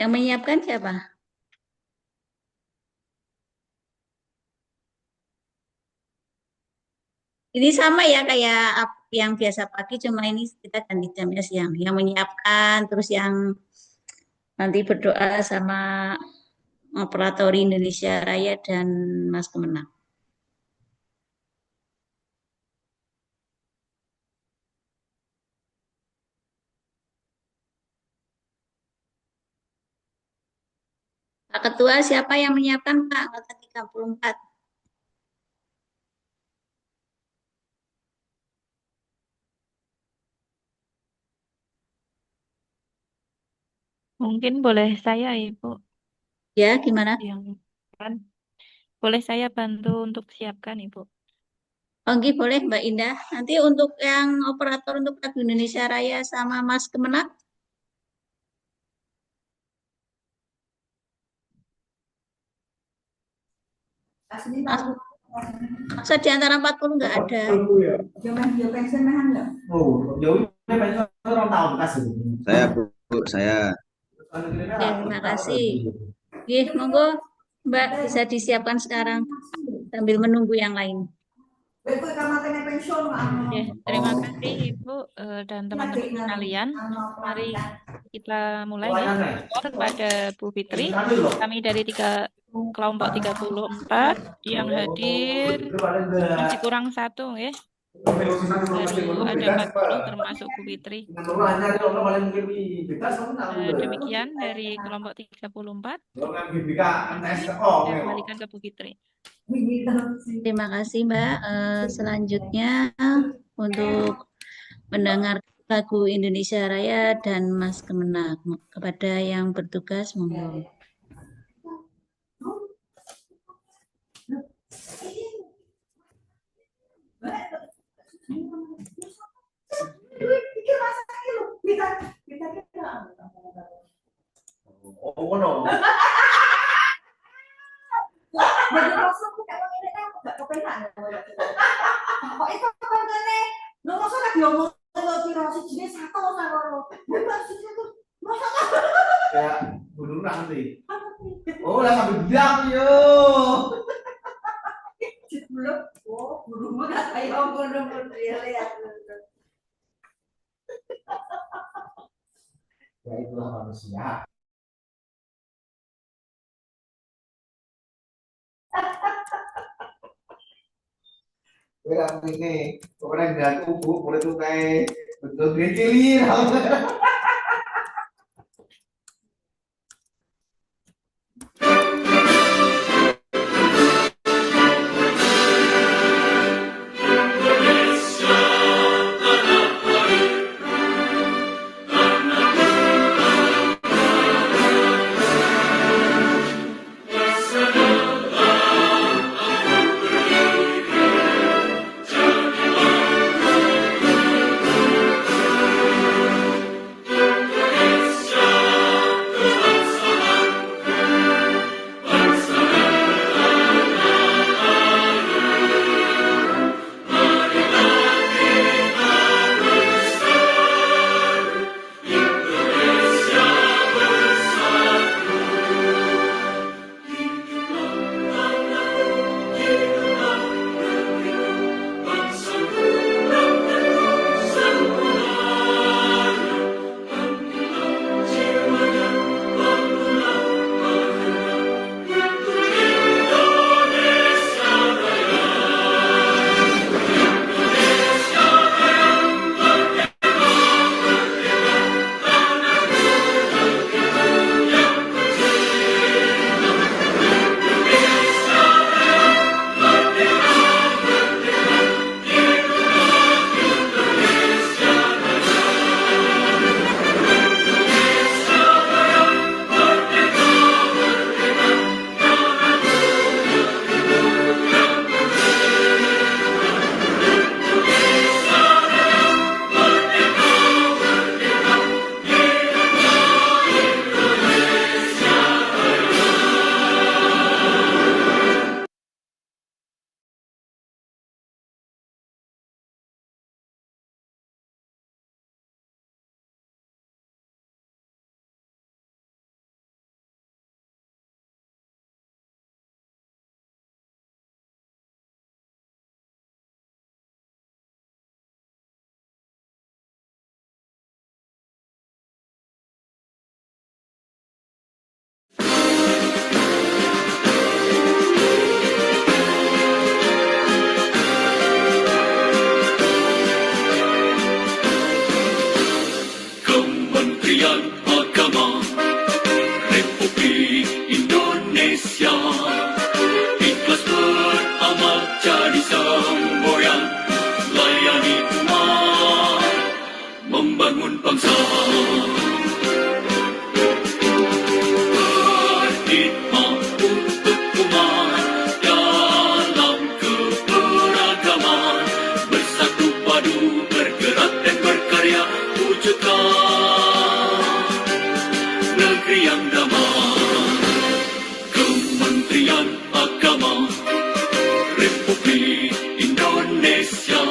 Yang menyiapkan siapa? Ini sama ya kayak yang biasa pagi, cuma ini kita ganti jamnya siang. Yang menyiapkan, terus yang nanti berdoa sama operatori Indonesia Raya dan Mas Kemenang. Pak Ketua, siapa yang menyiapkan Pak? Anggota 34. Mungkin boleh saya, Ibu, Ya, gimana? yang kan boleh saya bantu untuk siapkan, Ibu. Oke, boleh Mbak Indah. Nanti untuk yang operator untuk Lagu Indonesia Raya sama Mas Kemenang, Mas, masa di antara 40 nggak ada. Saya Bu, saya. Oke, terima kasih. Oke, monggo Mbak bisa disiapkan sekarang sambil menunggu yang lain. Oke, terima kasih Ibu dan teman-teman sekalian. Mari kita mulai ya. Kepada Bu Fitri, kami dari kelompok 34 yang hadir masih kurang satu ya. Baru ada 40 termasuk Bu Fitri. Demikian dari kelompok 34. Saya kembalikan ke Bu Fitri. Terima kasih Mbak. Selanjutnya untuk mendengar lagu Indonesia Raya dan Mas Kemenang. Kepada yang bertugas, monggo. Oh, no. Ya, belum nanti. Oh, lah sampai bilang yo. Belum. Oh, belum nggak kayak belum lihat. Ya itulah manusia. Berarti ini, pokoknya nggak tubuh, boleh tuh kayak betul gini. bangsa. Berkhidmat untuk umat dalam keberagaman, bersatu padu bergerak dan berkarya, wujudkan negeri yang damai. Kementerian Agama Republik Indonesia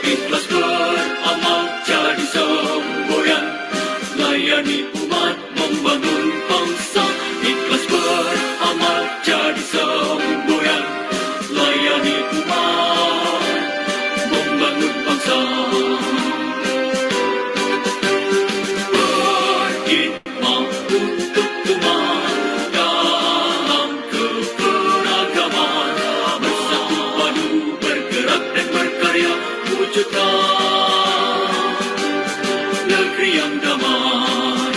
ikhlas beramal jadi semboyan, layani umat membangun bangsa. Ikhlas beramal jadi semboyan, layani umat membangun bangsa. Berkhidmat untuk umat dalam keberagaman, bersatu padu bergerak dan berkarya, wujudkan negeri yang damai.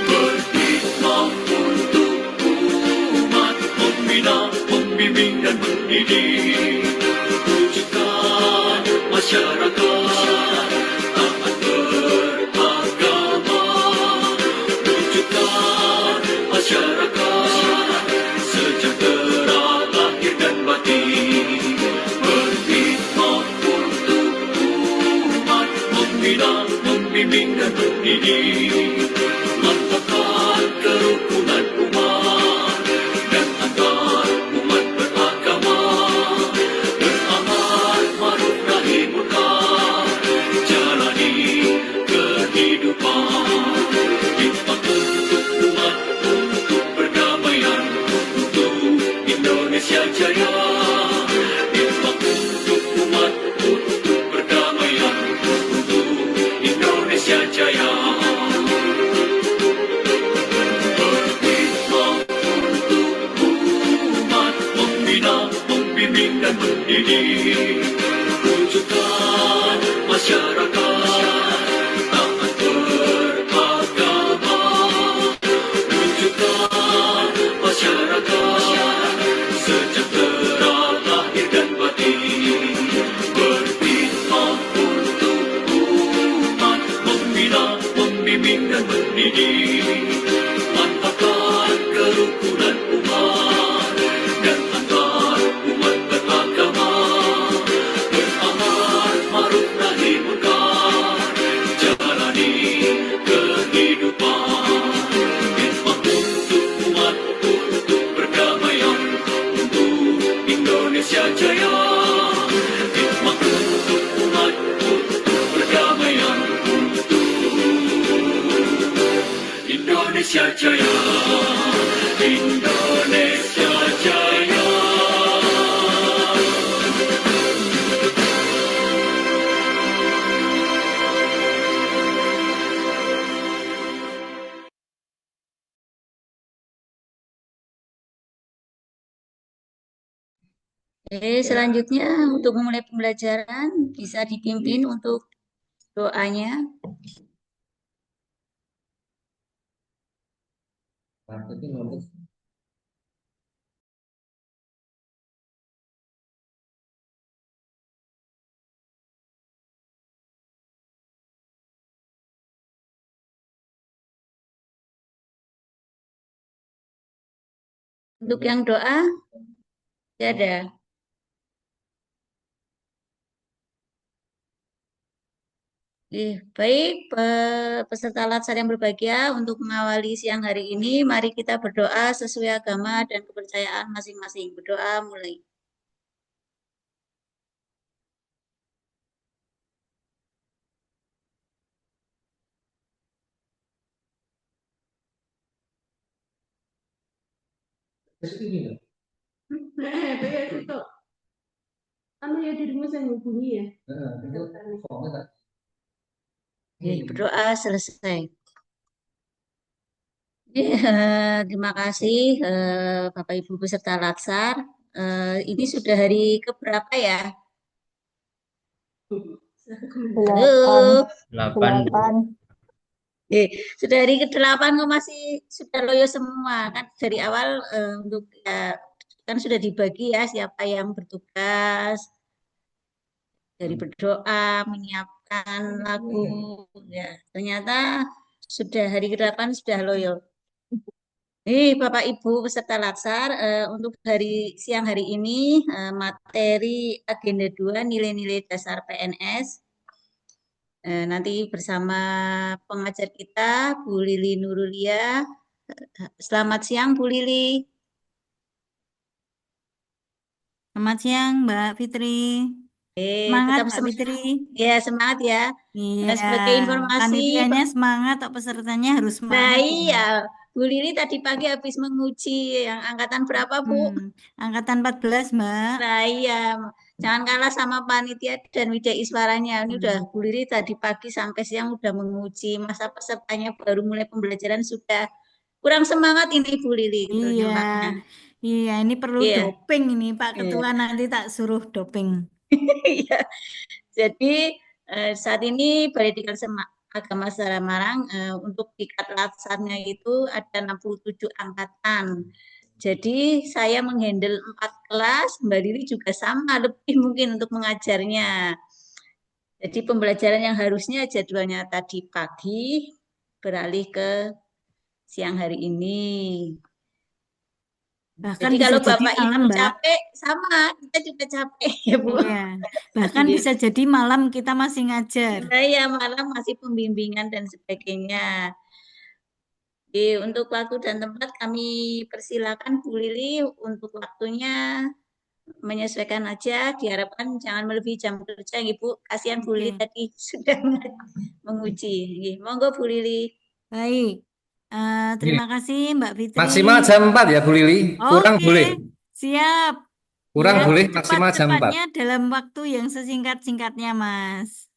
Berkhidmat untuk umat, membina, membimbing dan mendidik, wujudkan masyarakat taat beragama, wujudkan masyarakat sejahtera lahir dan batin. Berkhidmat untuk umat, membina, membimbing dan mendidik, mantapkan kerukunan umat dan antar umat beragama, beramal ma'ruf nahi munkar, jalani kehidupan. Khidmat untuk umat, untuk perdamaian, untuk Indonesia Jaya. Khidmat untuk umat, untuk perdamaian, untuk Indonesia Jaya. Berkhidmat untuk umat, membina, membimbing dan mendidik, wujudkan masyarakat taat beragama, wujudkan masyarakat sejahtera lahir dan batin. Berkhidmat untuk umat, membina, membimbing dan mendidik, mantapkan kerukunan umat dan antar umat beragama, beramal ma'ruf nahi munkar, jalani kehidupan. Khidmat untuk umat, untuk perdamaian, untuk Indonesia Jaya. Khidmat untuk umat, untuk perdamaian, untuk Indonesia Jaya. Indonesia Jaya. Selanjutnya untuk memulai pembelajaran bisa dipimpin untuk doanya. Untuk yang doa, tidak ada. Baik, peserta latsar yang berbahagia, untuk mengawali siang hari ini, mari kita berdoa sesuai agama dan kepercayaan masing-masing. Berdoa mulai. Kamu ya dirimu saya hubungi ya. Berdoa selesai. Terima kasih Bapak Ibu peserta latsar. Ini sudah hari keberapa ya? Halo. 8. Sudah hari ke-8 kok masih sudah loyo semua kan dari awal untuk ya, kan sudah dibagi ya siapa yang bertugas dari berdoa, menyiapkan menyiapkan lagu. Ya, ternyata sudah hari ke-8 sudah loyo. Bapak Ibu peserta Latsar, untuk siang hari ini materi agenda 2 nilai-nilai dasar PNS. Nanti bersama pengajar kita Bu Lili Nurulia. Selamat siang Bu Lili. Selamat siang, Mbak Fitri. Semangat, Tetap Mbak Fitri. Ya, semangat ya. Iya, Sebagai informasi, panitianya semangat, atau pesertanya harus nah semangat ya. iya, Bu Lili tadi pagi habis menguji yang angkatan berapa, Bu? Angkatan 14, Mbak. Nah iya, jangan kalah sama panitia dan Widya Iswaranya. Ini udah Bu Lili tadi pagi sampai siang udah menguji. Masa pesertanya baru mulai pembelajaran sudah kurang semangat ini Bu Lili gitu Iya, nampaknya. iya, ini perlu Iya. doping ini, Pak Iya. Ketua, nanti tak suruh doping. Iya. Jadi saat ini Balai Diklat Agama Semarang untuk tingkat latsarnya itu ada 67 angkatan. Jadi saya menghandle 4 kelas, Mbak Lili juga sama, lebih mungkin untuk mengajarnya. Jadi pembelajaran yang harusnya jadwalnya tadi pagi beralih ke siang hari ini. Bahkan Jadi bisa kalau jadi Bapak malam, Ibu Mbak. capek, sama, kita juga capek ya Bu. Iya, bahkan Iya. bisa jadi malam kita masih ngajar. Nah, ya malam masih pembimbingan dan sebagainya. Untuk waktu dan tempat kami persilakan Bu Lili untuk waktunya menyesuaikan aja. Diharapkan jangan melebihi jam kerja, Ibu. Kasihan Bu Lili Oke. tadi sudah menguji. Monggo Bu Lili. Baik, terima kasih Mbak Fitri. Maksimal jam 4 ya Bu Lili. Kurang Oke, boleh. siap. Kurang Ya, boleh maksimal jam 4. cepat-cepatnya dalam waktu yang sesingkat-singkatnya, Mas.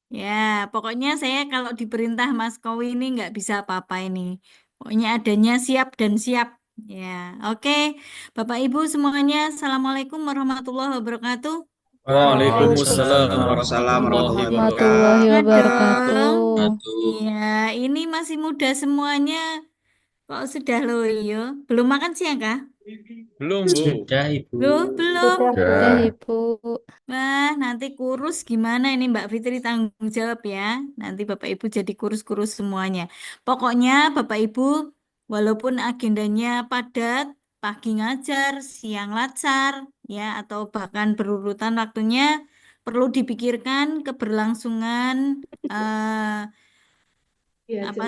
Ya, pokoknya saya kalau diperintah Mas Kowi ini nggak bisa apa-apa ini. Pokoknya adanya siap dan siap. Ya, oke. Bapak Ibu semuanya, Assalamualaikum warahmatullahi wabarakatuh. Waalaikumsalam Waalaikumsalam warahmatullahi Ya wabarakatuh. dong. Iya, ini masih muda semuanya. Kok sudah loyo? Belum makan siang kah? Belum, Bu. Sudah, Ibu. Belum. Sudah, Ibu. Wah, nanti kurus gimana ini Mbak Fitri tanggung jawab ya. Nanti Bapak Ibu jadi kurus-kurus semuanya. Pokoknya Bapak Ibu, walaupun agendanya padat, pagi ngajar, siang latsar, ya, atau bahkan berurutan waktunya, perlu dipikirkan keberlangsungan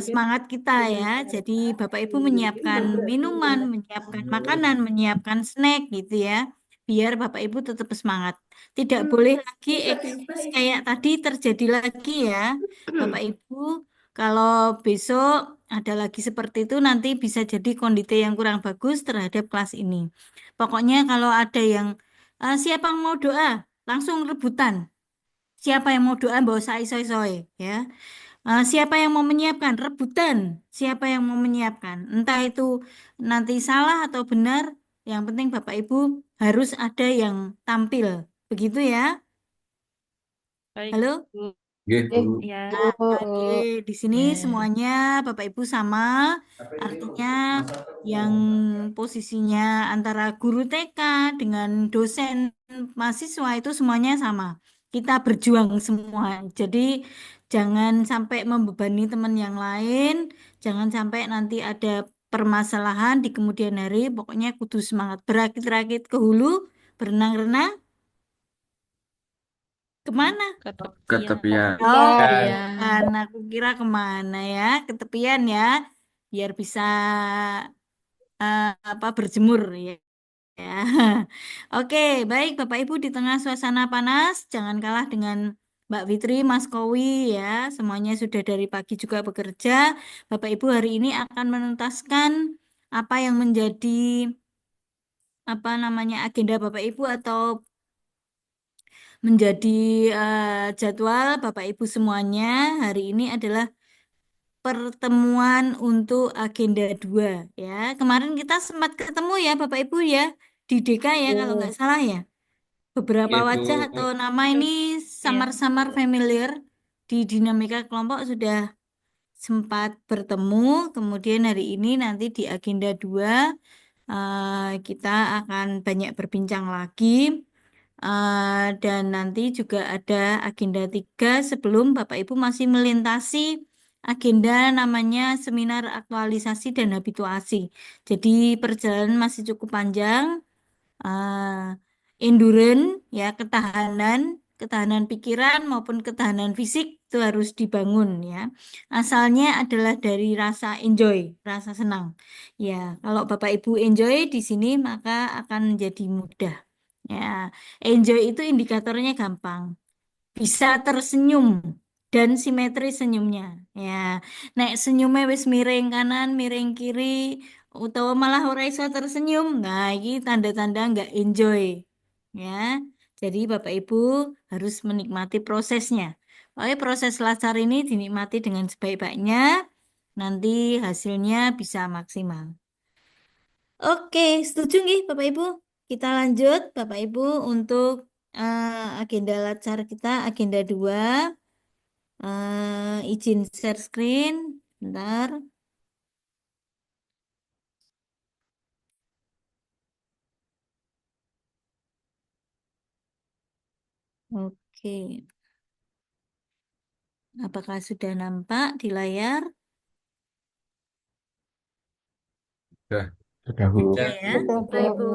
semangat kita ya. Jadi Bapak Ibu menyiapkan minuman, menyiapkan makanan, menyiapkan snack gitu ya. Biar Bapak Ibu tetap semangat. Tidak boleh lagi eksis kayak tadi terjadi lagi ya. Bapak Ibu, kalau besok ada lagi seperti itu nanti bisa jadi kondisi yang kurang bagus terhadap kelas ini. Pokoknya kalau ada yang siapa yang mau doa, langsung rebutan. Siapa yang mau doa bawa soy ya. Siapa yang mau menyiapkan? Rebutan. Siapa yang mau menyiapkan? Entah itu nanti salah atau benar, yang penting Bapak Ibu harus ada yang tampil. Begitu ya? Baik, Halo? Bu. Nggih, Bu. Ya, Oke, di sini semuanya Bapak Ibu sama, artinya yang posisinya antara guru TK dengan dosen mahasiswa itu semuanya sama. Kita berjuang semua. Jadi jangan sampai membebani teman yang lain, jangan sampai nanti ada permasalahan di kemudian hari. Pokoknya kudu semangat berakit-rakit ke hulu, berenang-renang kemana? ke Ke tepian. tepian. Oh, Ya. kan aku kira kemana ya? Ke tepian ya, biar bisa berjemur ya. Ya. Oke, baik Bapak Ibu di tengah suasana panas, jangan kalah dengan Mbak Fitri, Mas Kowi ya. Semuanya sudah dari pagi juga bekerja. Bapak Ibu hari ini akan menuntaskan apa yang menjadi agenda Bapak Ibu atau menjadi jadwal Bapak Ibu semuanya hari ini adalah pertemuan untuk agenda 2 ya. Kemarin kita sempat ketemu ya Bapak Ibu ya di DK ya kalau nggak salah ya. Beberapa Iya, Bu. wajah atau nama ini samar-samar familiar di dinamika kelompok sudah sempat bertemu. Kemudian hari ini nanti di agenda 2 kita akan banyak berbincang lagi. Dan nanti juga ada agenda 3 sebelum Bapak Ibu masih melintasi agenda namanya seminar aktualisasi dan habituasi. Jadi perjalanan masih cukup panjang. Endurance ya, ketahanan pikiran maupun ketahanan fisik itu harus dibangun ya. Asalnya adalah dari rasa enjoy, rasa senang. Ya, kalau Bapak Ibu enjoy di sini maka akan menjadi mudah. Ya, enjoy itu indikatornya gampang. Bisa tersenyum dan simetri senyumnya. Ya, nek senyumnya wis miring kanan, miring kiri, utawa malah ora iso tersenyum. Nah, ini tanda-tanda nggak enjoy. Ya, jadi Bapak Ibu harus menikmati prosesnya. Oke, proses lacar ini dinikmati dengan sebaik-baiknya. Nanti hasilnya bisa maksimal. Oke, setuju nggih Bapak Ibu? Kita lanjut Bapak Ibu untuk agenda lacar kita, agenda 2. Izin share screen, bentar. Oke, apakah sudah nampak di layar? Sudah, Bu. Sudah ya, Bapak Ibu.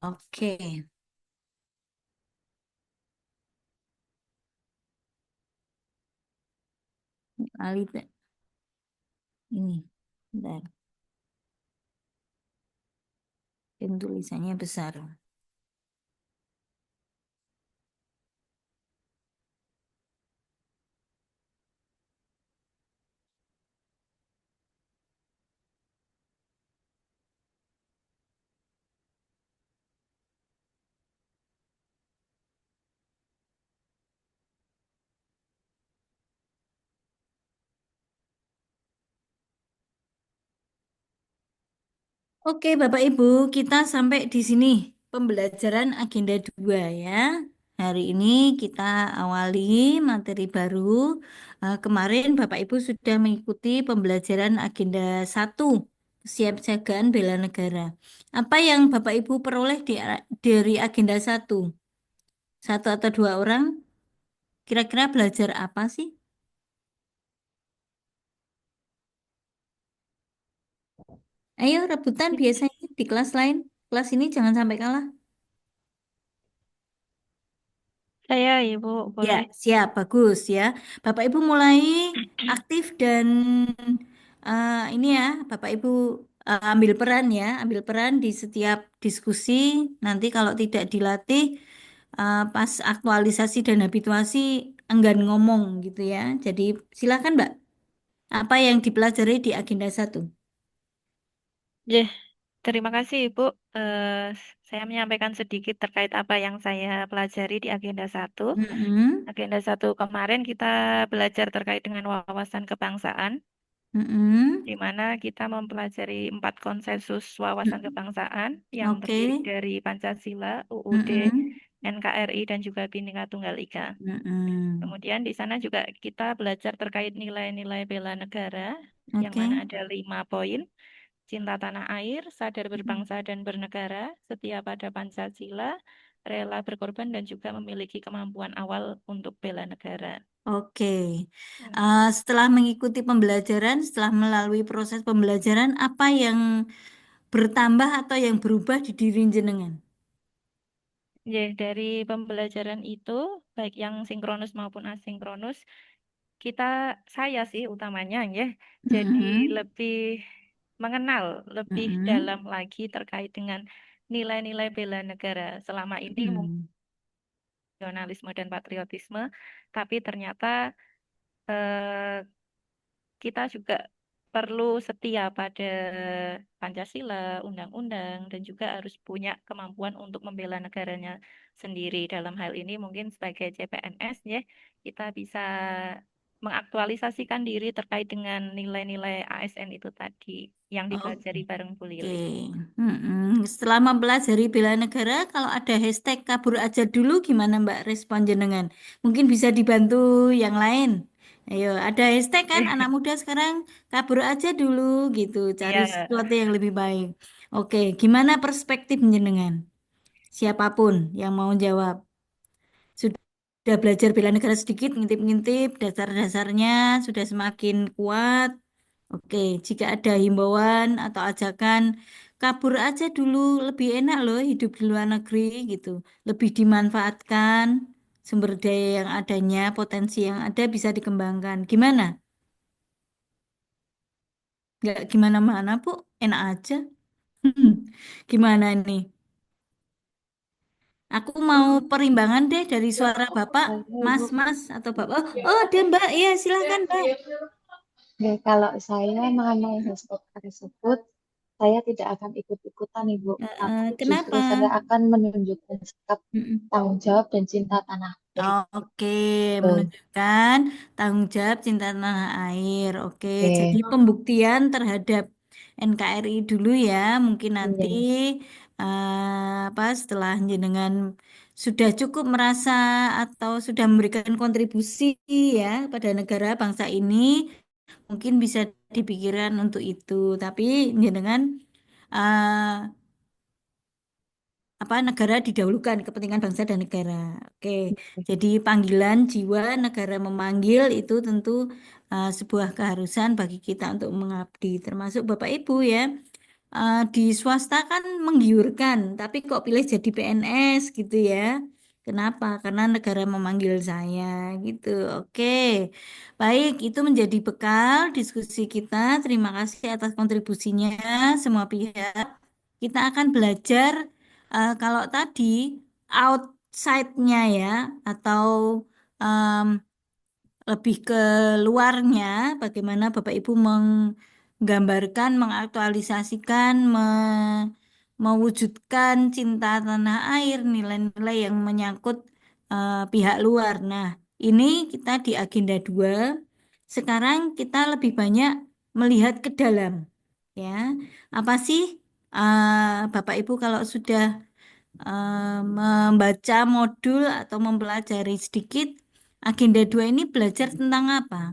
Oke, Alita. Ini, bentar. Dan tulisannya besar. Oke, Bapak Ibu, kita sampai di sini pembelajaran agenda 2 ya. Hari ini kita awali materi baru. Kemarin Bapak Ibu sudah mengikuti pembelajaran agenda 1, kesiapsiagaan bela negara. Apa yang Bapak Ibu peroleh dari agenda 1? Satu atau dua orang? Kira-kira belajar apa sih? Ayo rebutan biasanya di kelas lain. Kelas ini jangan sampai kalah. Saya, Ibu, Ya, boleh. siap, bagus ya. Bapak Ibu mulai aktif dan ini ya, Bapak Ibu ambil peran ya, ambil peran di setiap diskusi. Nanti kalau tidak dilatih pas aktualisasi dan habituasi enggan ngomong gitu ya. Jadi silakan Mbak, apa yang dipelajari di agenda 1? Jeh, terima kasih, Ibu. Saya menyampaikan sedikit terkait apa yang saya pelajari di agenda 1. Mm-mm, Agenda 1 kemarin kita belajar terkait dengan wawasan kebangsaan, mm-mm, di mana kita mempelajari 4 konsensus wawasan kebangsaan yang Oke. terdiri dari Pancasila, UUD, Mm-mm, NKRI, dan juga Bhinneka Tunggal Ika. mm-mm. Kemudian di sana juga kita belajar terkait nilai-nilai bela negara, yang Oke. mana ada 5 poin. Cinta tanah air, sadar berbangsa dan bernegara, setia pada Pancasila, rela berkorban, dan juga memiliki kemampuan awal untuk bela negara. Oke. Setelah mengikuti pembelajaran, setelah melalui proses pembelajaran, apa yang bertambah atau yang berubah di diri jenengan? Ya, dari pembelajaran itu, baik yang sinkronus maupun asinkronus, saya sih utamanya ya, jadi Mm-mm, lebih mengenal lebih mm-mm, dalam lagi terkait dengan nilai-nilai bela negara. Selama ini mm. nasionalisme dan patriotisme, tapi ternyata eh, kita juga perlu setia pada Pancasila, undang-undang, dan juga harus punya kemampuan untuk membela negaranya sendiri. Dalam hal ini mungkin sebagai CPNS ya, kita bisa mengaktualisasikan diri terkait dengan nilai-nilai ASN itu tadi yang dipelajari Oke. bareng Bu Oke. Lili. Setelah mempelajari bela negara, kalau ada hashtag kabur aja dulu, gimana Mbak respon jenengan? Mungkin bisa dibantu yang lain. Ayo, ada hashtag kan anak muda sekarang kabur aja dulu gitu, cari Iya, sesuatu yang lebih baik. Oke, gimana perspektif jenengan? Siapapun yang mau jawab. Sudah belajar bela negara sedikit, ngintip-ngintip, dasar-dasarnya sudah semakin kuat. Oke, jika ada himbauan atau ajakan, kabur aja dulu, lebih enak loh hidup di luar negeri gitu. Lebih dimanfaatkan, sumber daya yang adanya, potensi yang ada bisa dikembangkan. Gimana? Nggak gimana-mana, Bu. Enak aja. Gimana nih? Aku mau perimbangan deh dari suara Bapak, Mas, Mas, atau Bapak. Oh, ada Mbak. Iya, silahkan, Mbak. Oke, kalau saya mengenai hashtag tersebut, saya tidak akan ikut-ikutan, Ibu. Tapi justru Kenapa? saya akan menunjukkan sikap Mm-mm. tanggung jawab dan cinta tanah air. Oke, Betul. menunjukkan tanggung jawab cinta tanah air. Oke, jadi Oke, pembuktian terhadap NKRI dulu ya. Mungkin nanti iya. apa setelah jenengan sudah cukup merasa atau sudah memberikan kontribusi ya pada negara bangsa ini, mungkin bisa dipikirkan untuk itu. Tapi jenengan eh, apa negara didahulukan kepentingan bangsa dan negara. Oke, jadi panggilan jiwa negara memanggil itu tentu sebuah keharusan bagi kita untuk mengabdi, termasuk Bapak Ibu ya. Di swasta kan menggiurkan, tapi kok pilih jadi PNS gitu ya? Kenapa? Karena negara memanggil saya gitu. Oke, baik, itu menjadi bekal diskusi kita. Terima kasih atas kontribusinya semua pihak. Kita akan belajar kalau tadi outside-nya ya, atau em, lebih ke luarnya, bagaimana Bapak Ibu menggambarkan, mengaktualisasikan, mewujudkan cinta tanah air, nilai-nilai yang menyangkut pihak luar. Nah, ini kita di agenda 2. Sekarang kita lebih banyak melihat ke dalam, ya. Apa sih Bapak Ibu kalau sudah membaca modul atau mempelajari sedikit, agenda 2 ini belajar tentang apa?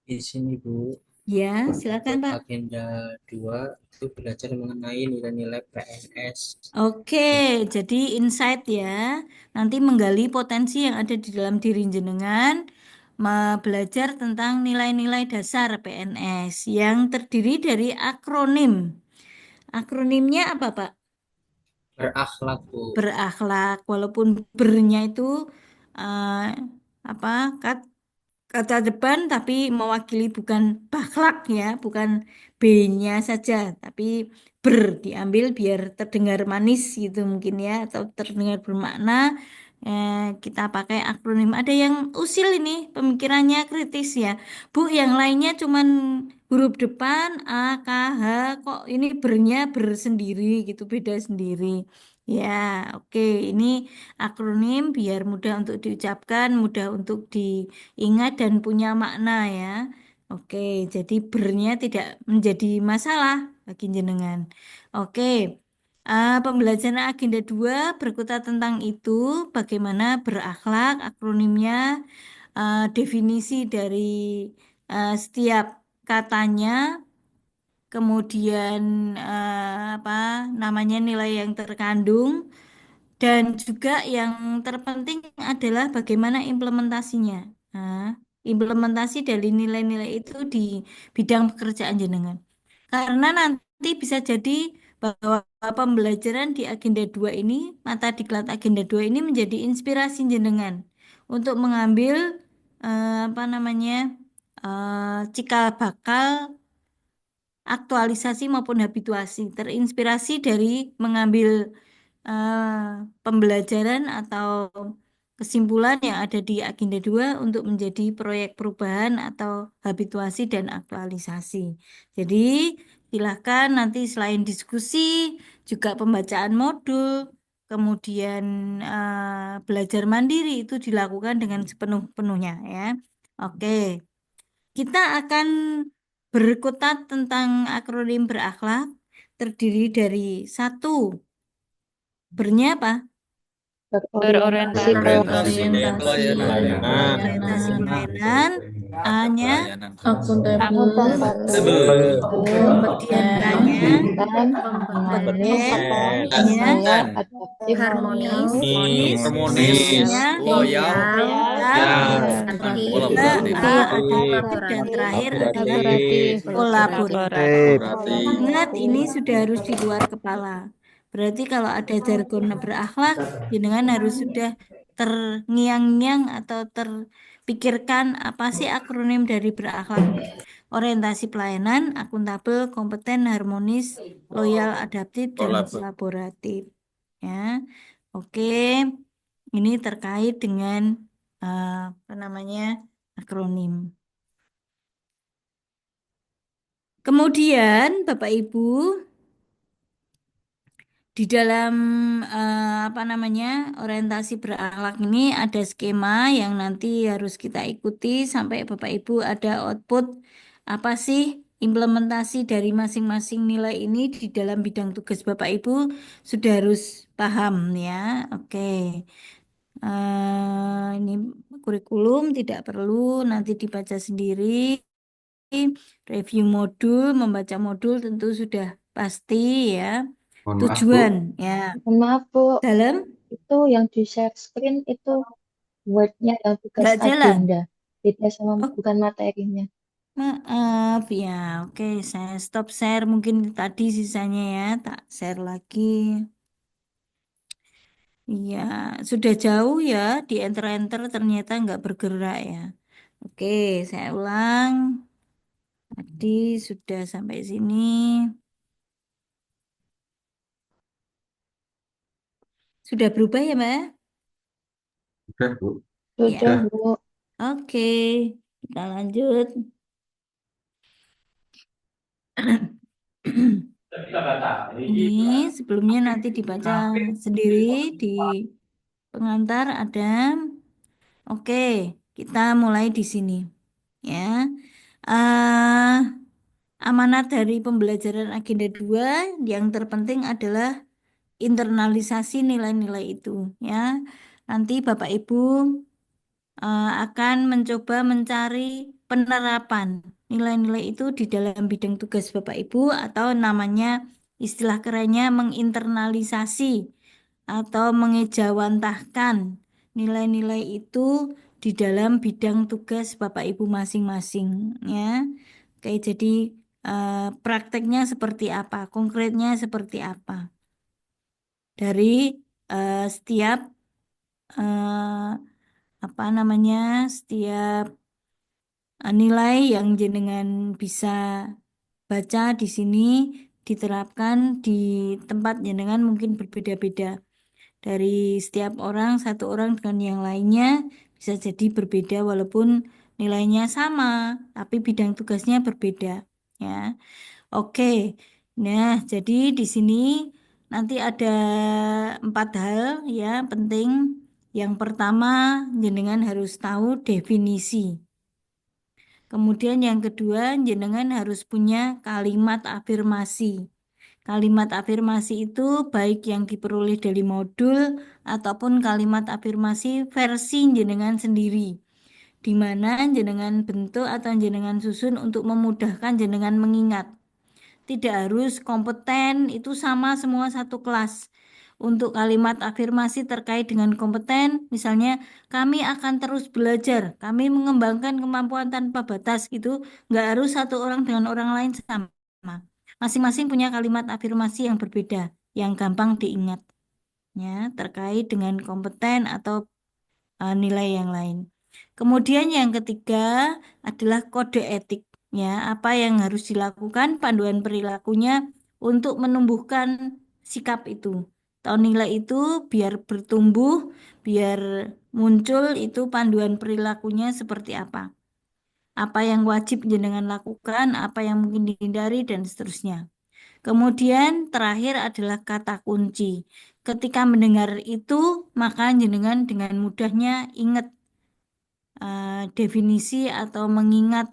Di sini Bu, Ya, silakan untuk Pak. agenda 2 itu belajar mengenai nilai-nilai PNS. Oke, jadi insight ya. Nanti menggali potensi yang ada di dalam diri jenengan, belajar tentang nilai-nilai dasar PNS yang terdiri dari akronim. Akronimnya apa, Pak? Berakhlak Bu. Berakhlak, walaupun bernya itu eh, apa kata depan tapi mewakili bukan bakhlak ya, bukan B-nya saja, tapi ber diambil biar terdengar manis gitu mungkin ya, atau terdengar bermakna. Kita pakai akronim. Ada yang usil ini, pemikirannya kritis ya. Bu, yang lainnya cuman huruf depan A, K, H, kok ini bernya bersendiri gitu, beda sendiri. Ya, oke. Ini akronim biar mudah untuk diucapkan, mudah untuk diingat dan punya makna ya. Oke, jadi bernya tidak menjadi masalah bagi jenengan. Oke, pembelajaran agenda 2 berkutat tentang itu, bagaimana berakhlak, akronimnya, definisi dari setiap katanya, kemudian apa namanya nilai yang terkandung, dan juga yang terpenting adalah bagaimana implementasinya. Nah, implementasi dari nilai-nilai itu di bidang pekerjaan jenengan. Karena nanti bisa jadi bahwa pembelajaran di agenda 2 ini, mata diklat agenda 2 ini menjadi inspirasi jenengan untuk mengambil apa namanya cikal bakal aktualisasi maupun habituasi, terinspirasi dari mengambil pembelajaran atau kesimpulan yang ada di agenda 2 untuk menjadi proyek perubahan atau habituasi dan aktualisasi. Jadi, silakan nanti selain diskusi, juga pembacaan modul, kemudian belajar mandiri itu dilakukan dengan sepenuh-penuhnya ya. Oke, kita akan berkutat tentang akronim berakhlak terdiri dari satu, bernya apa? berorientasi Berorientasi pelayanan. orientasi pelayanan, A-nya Akuntabel. akuntabel, kemudian K-nya dan kompeten, S-nya I-nya adaptif, Harmonis, Harmonis, S-nya loyal, loyal, juga A adaptif dan terakhir adalah kolaboratif. Ingat, ini sudah harus di luar kepala. Berarti kalau ada jargon berakhlak, jenengan harus sudah terngiang-ngiang atau terpikirkan apa sih akronim dari berakhlak. Orientasi pelayanan, akuntabel, kompeten, harmonis, loyal, adaptif, dan kolaboratif. Ya, oke. Ini terkait dengan apa namanya akronim. Kemudian, Bapak Ibu, di dalam apa namanya orientasi berakhlak ini ada skema yang nanti harus kita ikuti sampai Bapak Ibu ada output apa sih implementasi dari masing-masing nilai ini di dalam bidang tugas Bapak Ibu sudah harus paham ya. Oke. Ini kurikulum tidak perlu nanti dibaca sendiri. Review modul, membaca modul tentu sudah pasti ya. Mohon maaf, Bu. Tujuan ya. Maaf Bu, Dalam itu yang di share screen itu Word-nya yang tugas nggak jalan. agenda, beda sama Oh, bukan materinya. maaf ya. Oke, saya stop share mungkin tadi sisanya ya, tak share lagi. Iya, sudah jauh ya di enter-enter ternyata nggak bergerak ya. Oke, saya ulang. Tadi sudah sampai sini. Sudah berubah ya, Mbak? Sudah, Bu. Ya. Sudah Bu. Oke, kita lanjut. Ini sebelumnya nanti dibaca sendiri di pengantar ada. Oke, kita mulai di sini. Ya. eh Amanat dari pembelajaran agenda 2 yang terpenting adalah internalisasi nilai-nilai itu ya. Nanti Bapak Ibu akan mencoba mencari penerapan nilai-nilai itu di dalam bidang tugas Bapak Ibu atau namanya istilah kerennya menginternalisasi atau mengejawantahkan nilai-nilai itu di dalam bidang tugas Bapak Ibu masing-masing ya. Oke, jadi prakteknya seperti apa, konkretnya seperti apa dari setiap eh, apa namanya setiap nilai yang jenengan bisa baca di sini diterapkan di tempat jenengan mungkin berbeda-beda. Dari setiap orang, satu orang dengan yang lainnya bisa jadi berbeda walaupun nilainya sama, tapi bidang tugasnya berbeda. Ya, oke. Nah, jadi di sini nanti ada 4 hal ya penting. Yang pertama, jenengan harus tahu definisi. Kemudian yang kedua, jenengan harus punya kalimat afirmasi. Kalimat afirmasi itu baik yang diperoleh dari modul ataupun kalimat afirmasi versi jenengan sendiri, di mana jenengan bentuk atau jenengan susun untuk memudahkan jenengan mengingat. Tidak harus kompeten, itu sama semua satu kelas. Untuk kalimat afirmasi terkait dengan kompeten, misalnya kami akan terus belajar, kami mengembangkan kemampuan tanpa batas gitu, nggak harus satu orang dengan orang lain sama. Masing-masing punya kalimat afirmasi yang berbeda, yang gampang diingat, ya, terkait dengan kompeten atau nilai yang lain. Kemudian yang ketiga adalah kode etik. Ya, apa yang harus dilakukan, panduan perilakunya untuk menumbuhkan sikap itu. Atau nilai itu biar bertumbuh, biar muncul itu panduan perilakunya seperti apa. Apa yang wajib jenengan lakukan, apa yang mungkin dihindari, dan seterusnya. Kemudian terakhir adalah kata kunci. Ketika mendengar itu, maka jenengan dengan mudahnya ingat definisi atau mengingat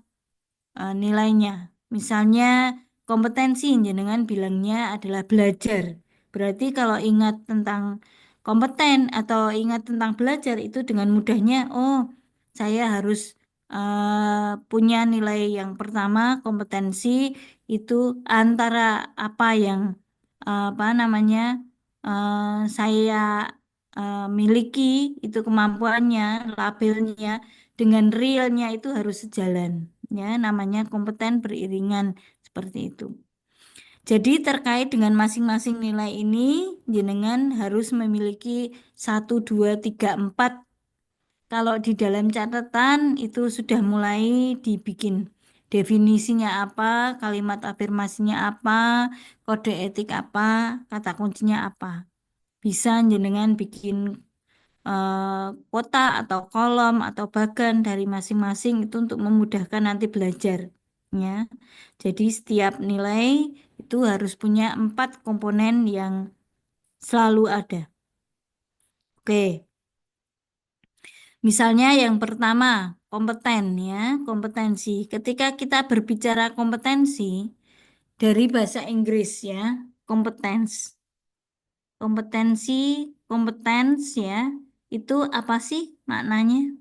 nilainya. Misalnya kompetensi jenengan bilangnya adalah belajar. Berarti kalau ingat tentang kompeten atau ingat tentang belajar itu dengan mudahnya, oh saya harus punya nilai yang pertama kompetensi itu antara apa yang apa namanya saya miliki itu kemampuannya, labelnya dengan realnya itu harus sejalan, ya namanya kompeten beriringan seperti itu. Jadi terkait dengan masing-masing nilai ini, jenengan harus memiliki 1, 2, 3, 4. Kalau di dalam catatan itu sudah mulai dibikin definisinya apa, kalimat afirmasinya apa, kode etik apa, kata kuncinya apa. Bisa jenengan bikin kotak atau kolom atau bagan dari masing-masing itu untuk memudahkan nanti belajar. Ya. Jadi setiap nilai itu harus punya 4 komponen yang selalu ada. Oke. Misalnya yang pertama, kompeten ya, kompetensi. Ketika kita berbicara kompetensi dari bahasa Inggris ya, competence. Kompetensi, kompetens ya, itu apa sih maknanya?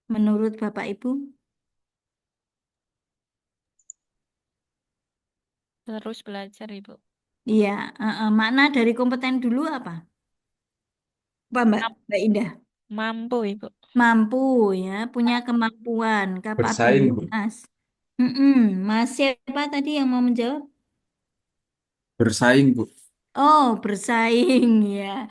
Menurut Bapak Ibu? Terus belajar, Ibu. Iya, makna dari kompeten dulu apa? Apa Mbak Indah? Mampu, Ibu. Mampu ya, punya kemampuan, Bersaing, Bu. kapabilitas. Mas siapa tadi yang mau menjawab? Bersaing, Bu. Oh, bersaing ya.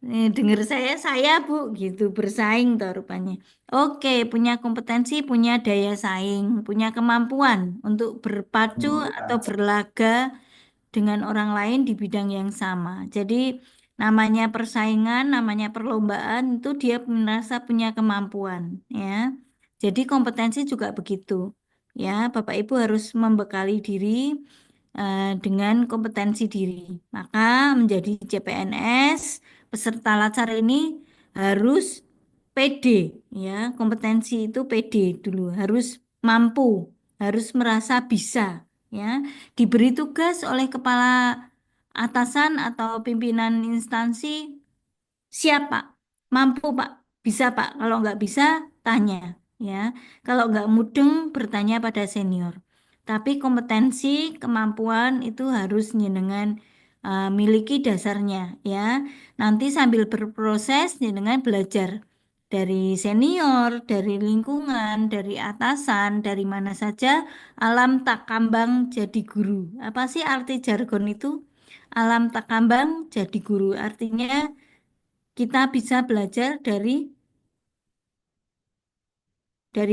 Dengar saya Bu gitu, bersaing toh rupanya. Oke, punya kompetensi, punya daya saing, punya kemampuan untuk berpacu atau berlaga dengan orang lain di bidang yang sama. Jadi namanya persaingan, namanya perlombaan itu dia merasa punya kemampuan ya. Jadi kompetensi juga begitu. Ya, Bapak Ibu harus membekali diri dengan kompetensi diri. Maka menjadi CPNS peserta lacar ini harus PD ya. Kompetensi itu PD dulu, harus mampu, harus merasa bisa ya. Diberi tugas oleh kepala atasan atau pimpinan instansi, siap Pak, mampu Pak, bisa Pak. Kalau nggak bisa, tanya ya. Kalau nggak mudeng, bertanya pada senior. Tapi kompetensi, kemampuan itu harus jenengan miliki dasarnya ya. Nanti sambil berproses jenengan belajar dari senior, dari lingkungan, dari atasan, dari mana saja. Alam tak kambang jadi guru. Apa sih arti jargon itu? Alam tak kambang jadi guru. Artinya kita bisa belajar dari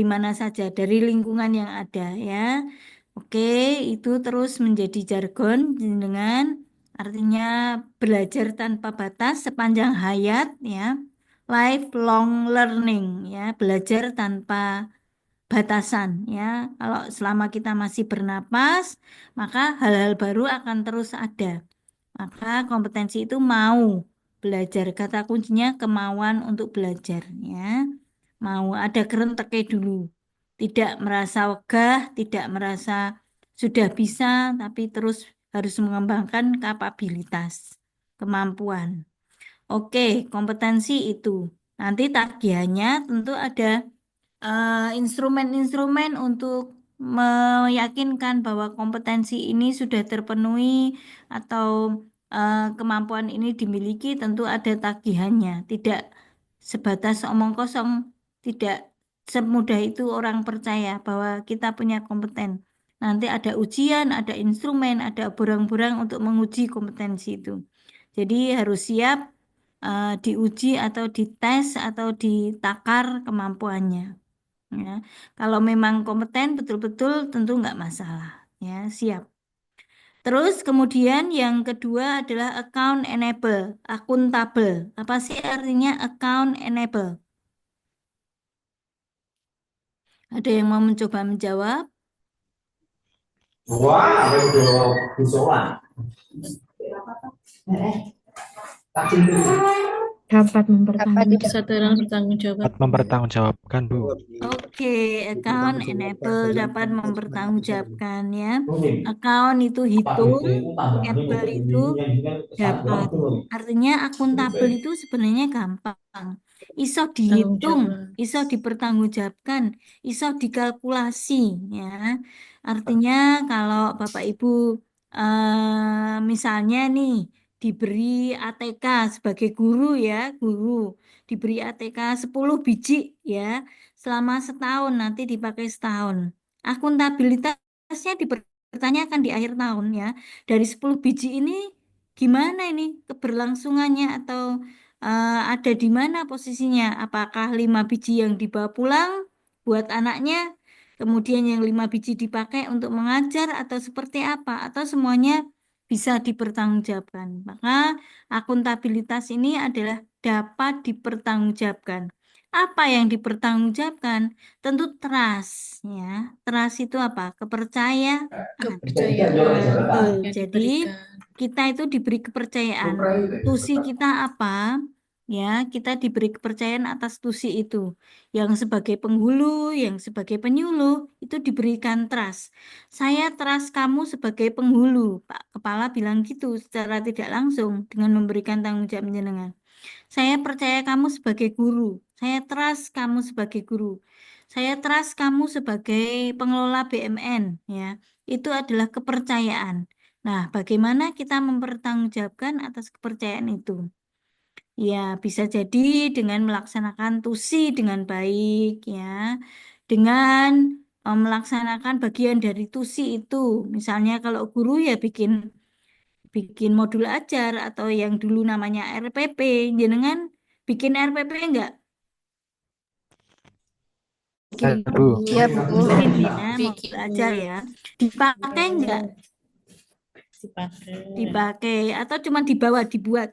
mana saja, dari lingkungan yang ada ya. Oke, itu terus menjadi jargon dengan artinya belajar tanpa batas sepanjang hayat ya. Lifelong learning ya, belajar tanpa batasan ya. Kalau selama kita masih bernapas, maka hal-hal baru akan terus ada. Maka kompetensi itu mau belajar. Kata kuncinya kemauan untuk belajar ya. Mau ada kerenteke dulu. Tidak merasa wegah, tidak merasa sudah bisa, tapi terus harus mengembangkan kapabilitas, kemampuan. Oke, kompetensi itu. Nanti tagihannya tentu ada instrumen-instrumen untuk meyakinkan bahwa kompetensi ini sudah terpenuhi atau kemampuan ini dimiliki, tentu ada tagihannya. Tidak sebatas omong kosong, tidak semudah itu orang percaya bahwa kita punya kompeten. Nanti ada ujian, ada instrumen, ada borang-borang untuk menguji kompetensi itu. Jadi harus siap diuji atau dites atau ditakar kemampuannya. Ya, kalau memang kompeten betul-betul tentu nggak masalah. Ya, siap. Terus kemudian yang kedua adalah account enable, akuntabel. Apa sih artinya account enable? Ada yang mau mencoba menjawab? Wah, apa itu gusolan? Tak cintu. Dapat Dapat kesadaran bertanggung jawab. Dapat mempertanggungjawabkan, Bu. Oke, account enable dapat mempertanggungjawabkan ya. Account itu hitung, able itu dapat. Artinya akuntabel itu sebenarnya gampang. Iso Tanggung dihitung, jawab. iso dipertanggungjawabkan, iso dikalkulasi ya. Artinya kalau Bapak Ibu misalnya nih diberi ATK sebagai guru ya, guru diberi ATK 10 biji ya selama setahun, nanti dipakai setahun. Akuntabilitasnya dipertanyakan di akhir tahun ya. Dari 10 biji ini gimana ini keberlangsungannya atau ada di mana posisinya? Apakah 5 biji yang dibawa pulang buat anaknya, kemudian yang 5 biji dipakai untuk mengajar atau seperti apa? Atau semuanya bisa dipertanggungjawabkan. Maka akuntabilitas ini adalah dapat dipertanggungjawabkan. Apa yang dipertanggungjawabkan? Tentu trust ya. Trust itu apa? Kepercayaan. Kepercayaan Betul. yang Jadi diberikan. kita itu diberi kepercayaan. Tusi kita apa? Ya, kita diberi kepercayaan atas tusi itu. Yang sebagai penghulu, yang sebagai penyuluh, itu diberikan trust. Saya trust kamu sebagai penghulu. Pak Kepala bilang gitu secara tidak langsung dengan memberikan tanggung jawab jenengan. Saya percaya kamu sebagai guru. Saya trust kamu sebagai guru. Saya trust kamu sebagai pengelola BMN, ya. Itu adalah kepercayaan. Nah, bagaimana kita mempertanggungjawabkan atas kepercayaan itu? Ya, bisa jadi dengan melaksanakan tusi dengan baik, ya. Dengan melaksanakan bagian dari tusi itu. Misalnya kalau guru ya bikin modul ajar atau yang dulu namanya RPP. Jenengan bikin RPP enggak? Bikin Bu. Iya, Bu. bikin ya, Bikin, modul ajar ya. Dipakai enggak? Dipakai atau cuma dibawa dibuat?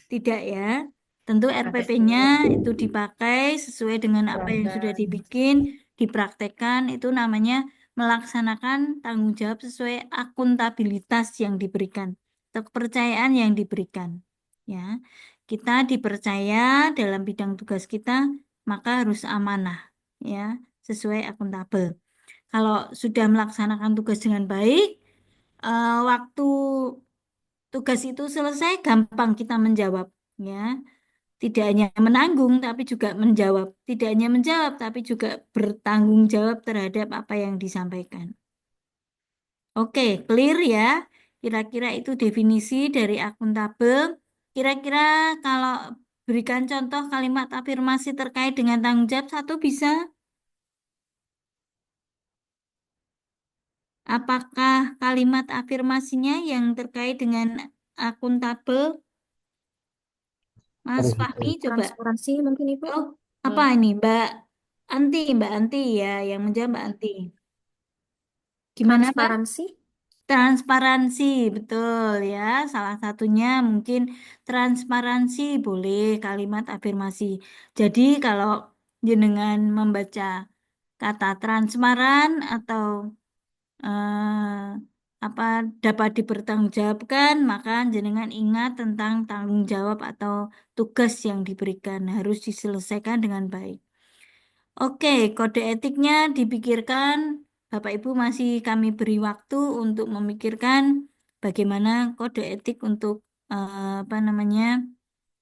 Tidak ya. Tentu RPP-nya itu dipakai sesuai dengan apa yang sudah dibikin, dipraktekkan, itu namanya melaksanakan tanggung jawab sesuai akuntabilitas yang diberikan atau kepercayaan yang diberikan. Ya, kita dipercaya dalam bidang tugas kita, maka harus amanah, ya, sesuai akuntabel. Kalau sudah melaksanakan tugas dengan baik, waktu tugas itu selesai, gampang kita menjawab, ya. Tidak hanya menanggung, tapi juga menjawab. Tidak hanya menjawab, tapi juga bertanggung jawab terhadap apa yang disampaikan. Oke, clear ya. Kira-kira itu definisi dari akuntabel. Kira-kira kalau berikan contoh kalimat afirmasi terkait dengan tanggung jawab satu bisa? Apakah kalimat afirmasinya yang terkait dengan akuntabel? Mas Fahmi coba. transparansi mungkin Ibu. Oh, apa ini Mbak Anti ya, yang menjawab Mbak Anti. Gimana Pak? Transparansi. Transparansi, betul ya. Salah satunya mungkin transparansi boleh kalimat afirmasi. Jadi kalau jenengan membaca kata transparan atau apa dapat dipertanggungjawabkan, maka jenengan ingat tentang tanggung jawab atau tugas yang diberikan harus diselesaikan dengan baik. Oke, kode etiknya dipikirkan. Bapak Ibu masih kami beri waktu untuk memikirkan bagaimana kode etik untuk apa namanya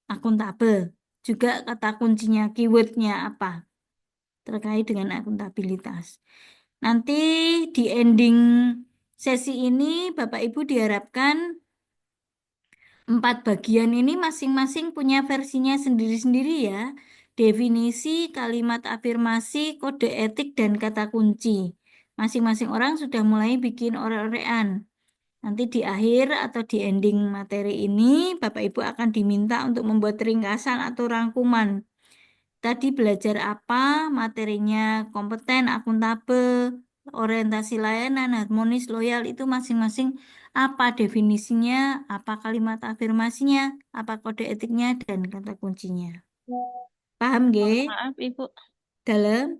akuntabel. Juga kata kuncinya, keywordnya apa terkait dengan akuntabilitas. Nanti di ending sesi ini Bapak Ibu diharapkan 4 bagian ini masing-masing punya versinya sendiri-sendiri ya. Definisi, kalimat afirmasi, kode etik, dan kata kunci. Masing-masing orang sudah mulai bikin orek-orekan. Nanti di akhir atau di ending materi ini, Bapak Ibu akan diminta untuk membuat ringkasan atau rangkuman. Tadi belajar apa, materinya kompeten, akuntabel, orientasi layanan, harmonis, loyal, itu masing-masing apa definisinya, apa kalimat afirmasinya, apa kode etiknya, dan kata kuncinya. Paham, Ge? Maaf Ibu, Dalam?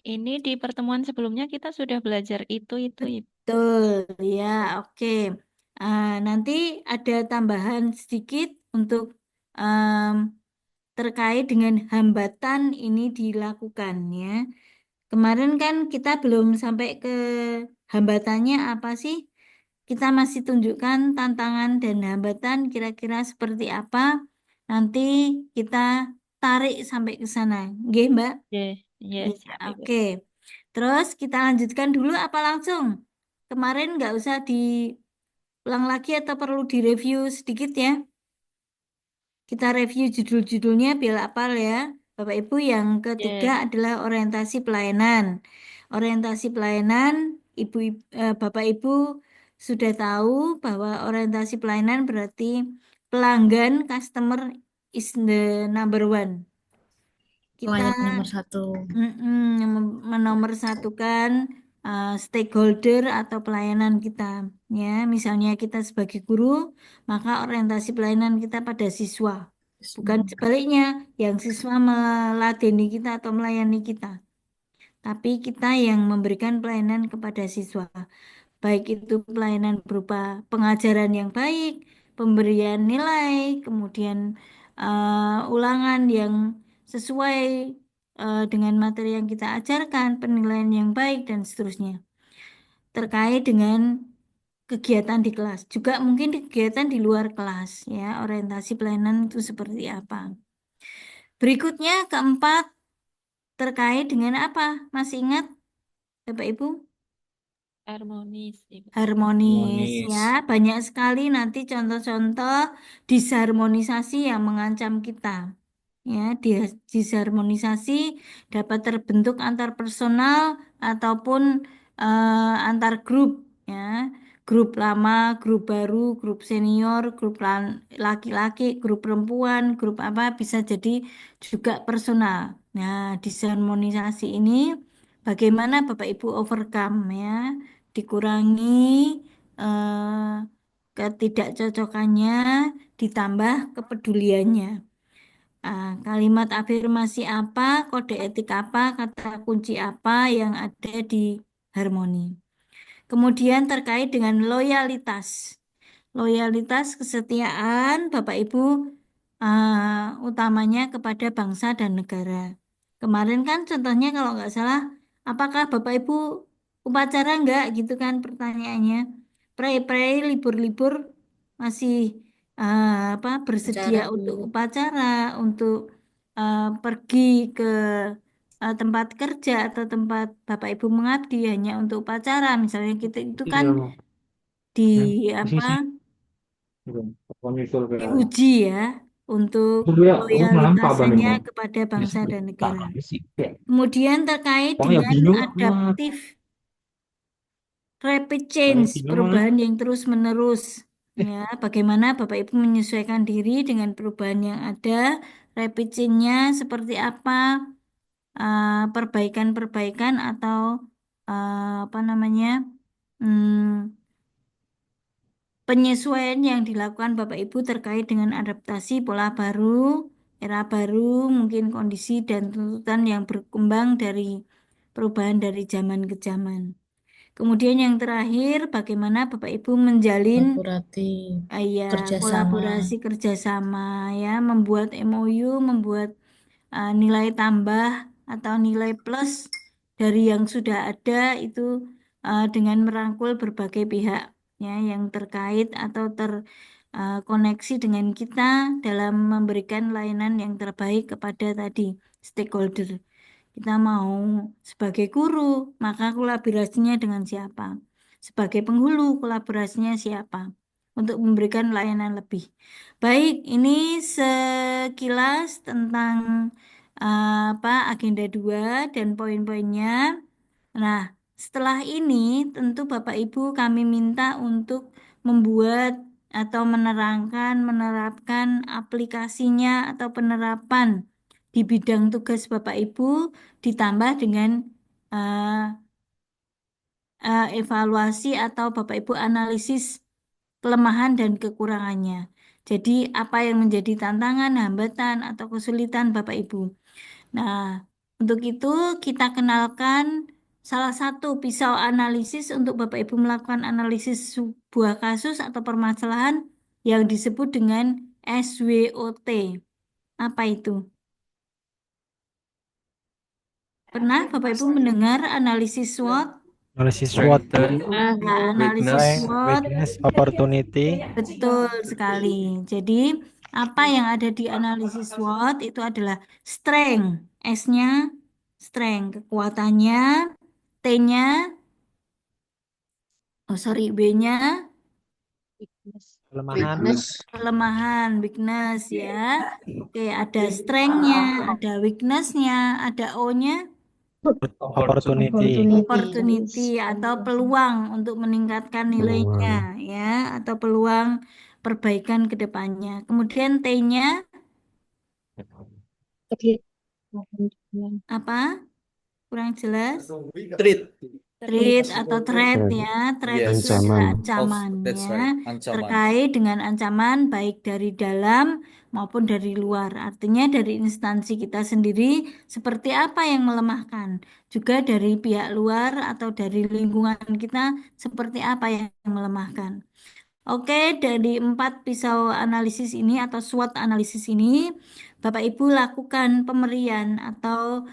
ini di pertemuan sebelumnya kita sudah belajar itu Ibu. Betul, ya, oke. Nanti ada tambahan sedikit untuk em, terkait dengan hambatan ini dilakukan ya. Kemarin kan kita belum sampai ke hambatannya apa sih? Kita masih tunjukkan tantangan dan hambatan kira-kira seperti apa. Nanti kita tarik sampai ke sana. Oke, Mbak? Oke, ya, Iya, siap Ibu. oke. Terus kita lanjutkan dulu apa langsung? Kemarin nggak usah diulang lagi atau perlu direview sedikit ya? Kita review judul-judulnya biar hafal ya. Bapak Ibu, yang ketiga Ya, adalah orientasi pelayanan. Orientasi pelayanan, Bapak Ibu sudah tahu bahwa orientasi pelayanan berarti pelanggan, customer is the number one. Kita Klien nomor satu. menomorsatukan stakeholder atau pelayanan kita. Ya, misalnya kita sebagai guru, maka orientasi pelayanan kita pada siswa. Bukan sebaliknya, yang siswa meladeni kita atau melayani kita. Tapi kita yang memberikan pelayanan kepada siswa. Baik itu pelayanan berupa pengajaran yang baik, pemberian nilai, kemudian ulangan yang sesuai dengan materi yang kita ajarkan, penilaian yang baik, dan seterusnya. Terkait dengan kegiatan di kelas. Juga mungkin kegiatan di luar kelas, ya, orientasi pelayanan itu seperti apa. Berikutnya, keempat, terkait dengan apa? Masih ingat, Bapak Ibu? harmonis Ibu. Harmonis Harmonis. ya, banyak sekali nanti contoh-contoh disharmonisasi yang mengancam kita. Ya, disharmonisasi dapat terbentuk antar personal ataupun antar grup ya. Grup lama, grup baru, grup senior, grup laki-laki, grup perempuan, grup apa bisa jadi juga personal. Nah, disharmonisasi ini bagaimana Bapak Ibu overcome ya? Dikurangi eh, ketidakcocokannya, ditambah kepeduliannya. Kalimat afirmasi apa, kode etik apa, kata kunci apa yang ada di harmoni. Kemudian terkait dengan loyalitas. Loyalitas, kesetiaan Bapak Ibu utamanya kepada bangsa dan negara. Kemarin kan contohnya kalau nggak salah, apakah Bapak Ibu upacara nggak gitu kan pertanyaannya. Pray-pray, libur-libur masih apa bersedia Acara, Bu. untuk upacara, untuk pergi ke tempat kerja atau tempat Bapak Ibu mengabdi hanya untuk upacara. Misalnya kita itu kan di apa diuji ya untuk loyalitasnya kepada bangsa dan negara. Kemudian terkait dengan adaptif rapid change, perubahan yang terus-menerus. Ya, bagaimana Bapak Ibu menyesuaikan diri dengan perubahan yang ada, rapid change-nya seperti apa, perbaikan-perbaikan atau apa namanya, penyesuaian yang dilakukan Bapak Ibu terkait dengan adaptasi pola baru, era baru, mungkin kondisi dan tuntutan yang berkembang dari perubahan dari zaman ke zaman. Kemudian yang terakhir, bagaimana Bapak Ibu menjalin Kolaboratif, ya, kerjasama. kolaborasi kerjasama ya, membuat MOU, membuat nilai tambah atau nilai plus dari yang sudah ada itu dengan merangkul berbagai pihak ya yang terkait atau terkoneksi dengan kita dalam memberikan layanan yang terbaik kepada tadi stakeholder. Kita mau sebagai guru, maka kolaborasinya dengan siapa? Sebagai penghulu, kolaborasinya siapa? Untuk memberikan layanan lebih. Baik, ini sekilas tentang apa agenda 2 dan poin-poinnya. Nah, setelah ini tentu Bapak Ibu kami minta untuk membuat atau menerapkan aplikasinya atau penerapan di bidang tugas Bapak Ibu ditambah dengan eh, evaluasi atau Bapak Ibu analisis kelemahan dan kekurangannya. Jadi apa yang menjadi tantangan, hambatan, atau kesulitan Bapak Ibu. Nah, untuk itu kita kenalkan salah satu pisau analisis untuk Bapak Ibu melakukan analisis sebuah kasus atau permasalahan yang disebut dengan SWOT. Apa itu? Pernah Bapak Ibu mendengar analisis SWOT? Analisis SWOT, Nah, analisis strength, SWOT weakness, opportunity. betul sekali. Jadi, apa yang ada di analisis SWOT itu adalah strength. S-nya strength, kekuatannya, T-nya, B-nya Kelemahan, kelemahan, weakness ya. Oke, ada strength-nya, ada weakness-nya, ada O-nya opportunity. opportunity atau peluang untuk meningkatkan nilainya ya, atau peluang perbaikan ke depannya. Kemudian T-nya apa? Kurang jelas. Treat. Threat atau threat ya, threat Yes. itu adalah Oh, ancaman that's ya, right. Ancaman. terkait dengan ancaman baik dari dalam maupun dari luar. Artinya dari instansi kita sendiri seperti apa yang melemahkan, juga dari pihak luar atau dari lingkungan kita seperti apa yang melemahkan. Oke, dari 4 pisau analisis ini atau SWOT analisis ini, Bapak Ibu lakukan pemerian atau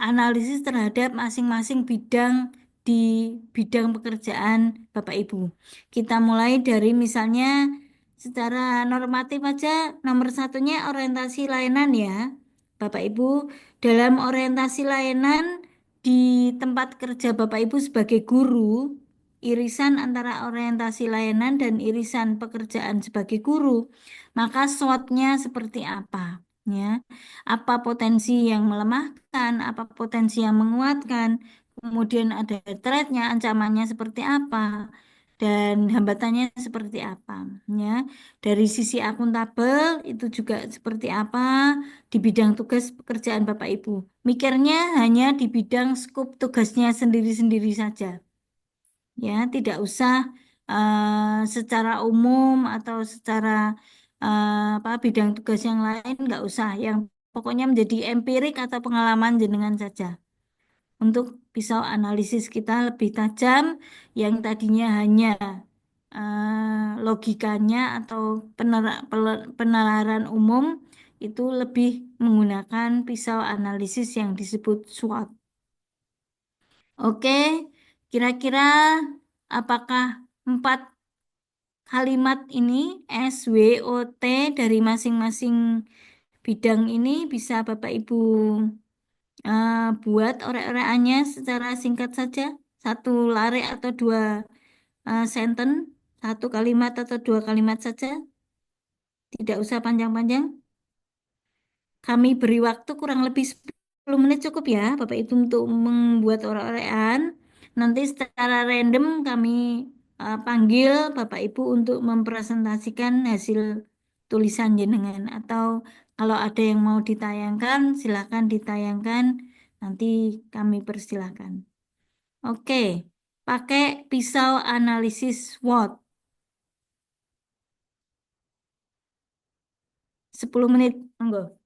analisis terhadap masing-masing bidang di bidang pekerjaan Bapak Ibu. Kita mulai dari misalnya secara normatif aja, nomor satunya orientasi layanan ya. Bapak Ibu, dalam orientasi layanan di tempat kerja Bapak Ibu sebagai guru, irisan antara orientasi layanan dan irisan pekerjaan sebagai guru, maka SWOT-nya seperti apa? Ya, apa potensi yang melemahkan, apa potensi yang menguatkan, kemudian ada threat-nya, ancamannya seperti apa, dan hambatannya seperti apa. Ya, dari sisi akuntabel itu juga seperti apa di bidang tugas pekerjaan Bapak Ibu. Mikirnya hanya di bidang skop tugasnya sendiri-sendiri saja. Ya, tidak usah secara umum atau secara apa bidang tugas yang lain nggak usah. Yang pokoknya menjadi empirik atau pengalaman jenengan saja. Untuk pisau analisis kita lebih tajam, yang tadinya hanya logikanya atau penalaran umum itu lebih menggunakan pisau analisis yang disebut SWOT. Oke, kira-kira apakah 4 kalimat ini SWOT dari masing-masing bidang ini bisa Bapak Ibu buat orek-orekannya secara singkat saja? Satu lare atau 2 sentence, 1 kalimat atau 2 kalimat saja? Tidak usah panjang-panjang. Kami beri waktu kurang lebih 10 menit cukup ya, Bapak Ibu untuk membuat orek-orekan. Nanti secara random kami panggil Bapak Ibu untuk mempresentasikan hasil tulisan jenengan. Atau kalau ada yang mau ditayangkan, silakan ditayangkan. Nanti kami persilahkan. Oke, pakai pisau analisis SWOT. 10 menit, monggo.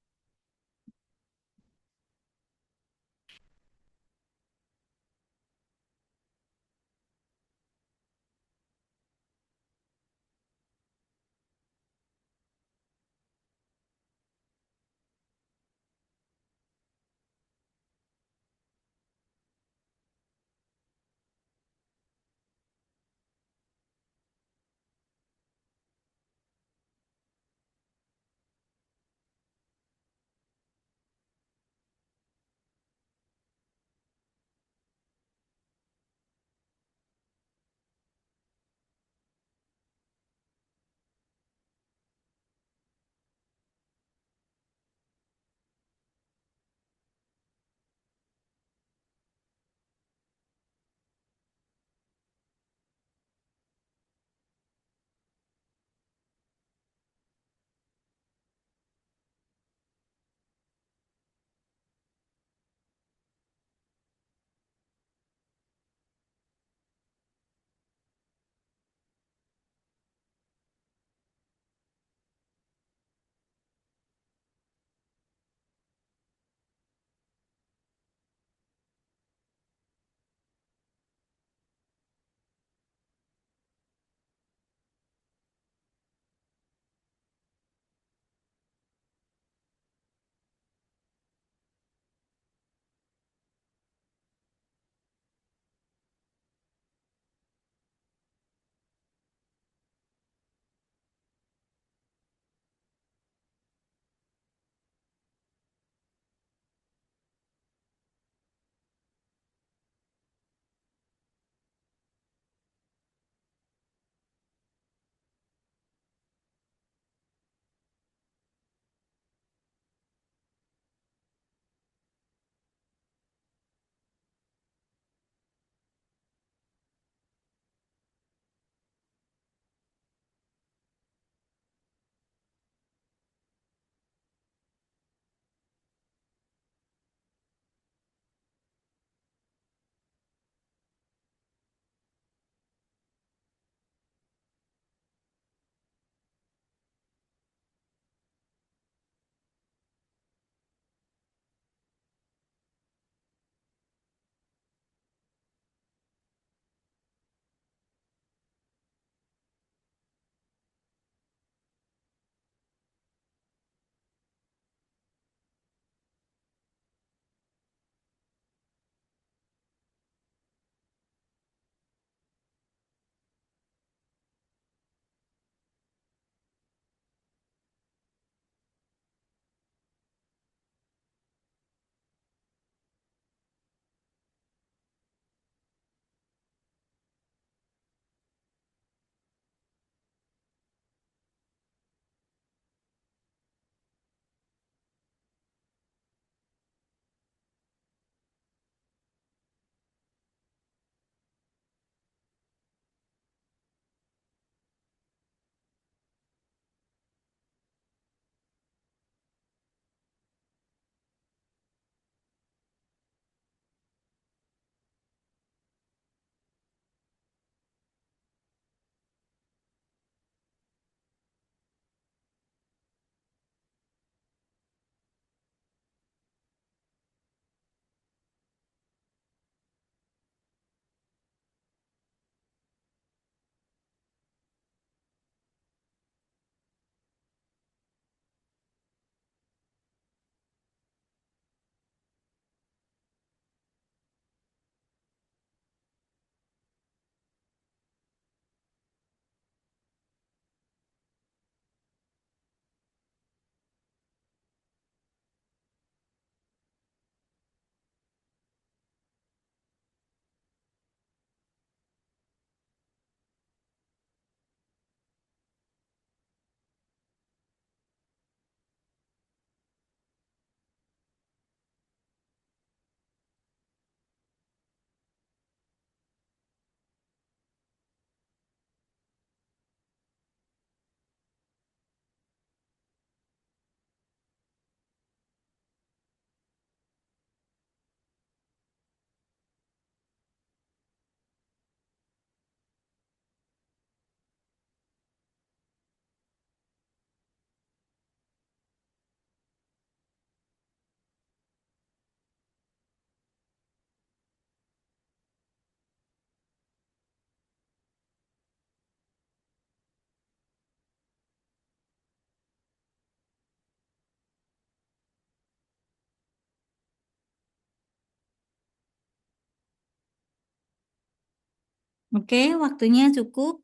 Oke, waktunya cukup.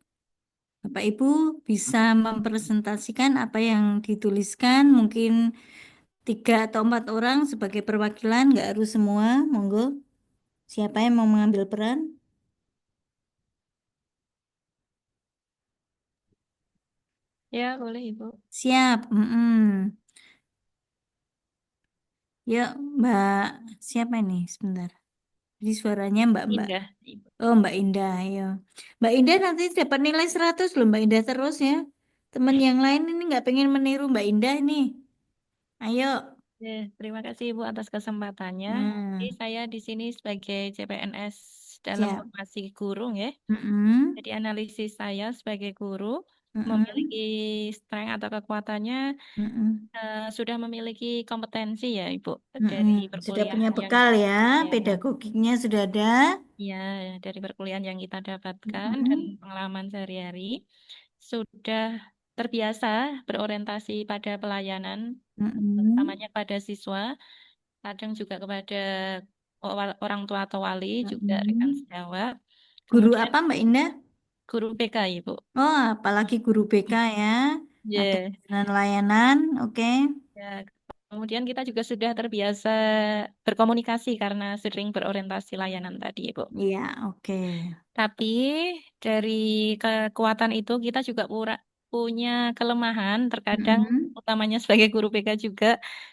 Bapak Ibu bisa mempresentasikan apa yang dituliskan, mungkin 3 atau 4 orang sebagai perwakilan, nggak harus semua, monggo. Siapa yang mau mengambil peran? Ya, boleh Ibu. Siap. Yuk, Mbak, siapa ini? Sebentar. Jadi suaranya Mbak. Indah, Ibu. Oh, Mbak Indah, ayo. Mbak Indah nanti dapat nilai 100 loh, Mbak Indah terus ya. Teman yang lain ini nggak pengen meniru Mbak Indah nih. Ayo. Ya, terima kasih Ibu atas kesempatannya. Jadi Nah, saya di sini sebagai CPNS dalam siap. formasi guru ya. Mm-mm. Jadi analisis saya sebagai guru Mm-mm. memiliki strength atau kekuatannya Mm-mm. sudah memiliki kompetensi ya Ibu dari Mm-mm. Sudah punya perkuliahan yang bekal ya, ya, pedagogiknya sudah ada. ya dari perkuliahan yang kita dapatkan dan Mm-mm. pengalaman sehari-hari sudah terbiasa berorientasi pada pelayanan, Mm-mm. utamanya pada siswa, kadang juga kepada orang tua atau wali, juga rekan Mm-mm. sejawat. Guru Kemudian apa Mbak Indah? guru BK, Ibu. Oh, apalagi guru BK ya. Ada Ya, layanan, oke. ya. Kemudian kita juga sudah terbiasa berkomunikasi karena sering berorientasi layanan tadi, Ibu. Iya, oke. Tapi dari kekuatan itu kita juga punya kelemahan, terkadang Mm-mm. utamanya sebagai guru BK juga,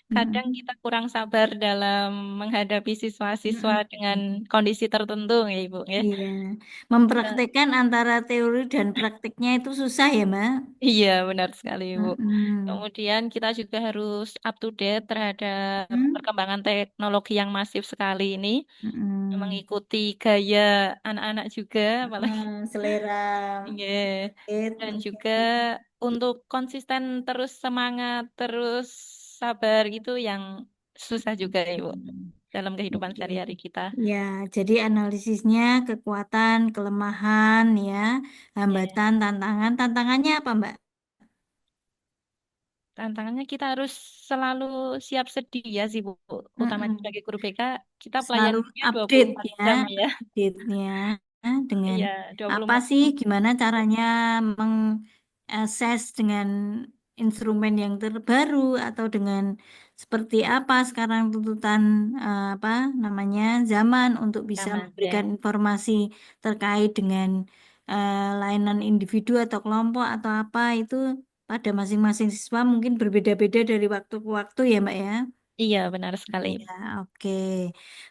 kadang Mm-mm. kita kurang sabar dalam menghadapi siswa-siswa Mm-mm. dengan kondisi tertentu ya Ibu ya. Iya, Eh, mempraktekkan antara teori dan praktiknya itu susah ya, Mbak? Iya, benar sekali Ibu. Mm-mm. Kemudian kita juga harus up to date terhadap Mm-mm. perkembangan teknologi yang masif sekali ini, Mm-mm. mengikuti gaya anak-anak juga, apalagi Selera iya. Dan oke. juga untuk konsisten terus semangat, terus sabar gitu yang susah juga ya, Ibu, dalam kehidupan Oke. sehari-hari kita. Ya, jadi analisisnya kekuatan, kelemahan ya, Ya. hambatan, tantangan. Tantangannya apa, Mbak? Tantangannya kita harus selalu siap sedia sih, Bu. Utamanya Mm-mm. sebagai guru BK, kita Selalu pelayanannya update 24 ya, jam ya. update-nya dengan Iya, apa 24 sih, jam. gimana caranya mengakses dengan instrumen yang terbaru atau dengan seperti apa sekarang tuntutan apa namanya zaman untuk bisa Sama memberikan ya. informasi terkait dengan layanan individu atau kelompok atau apa itu pada masing-masing siswa mungkin berbeda-beda dari waktu ke waktu ya, Mbak ya. Iya, benar sekali. Ya, oke.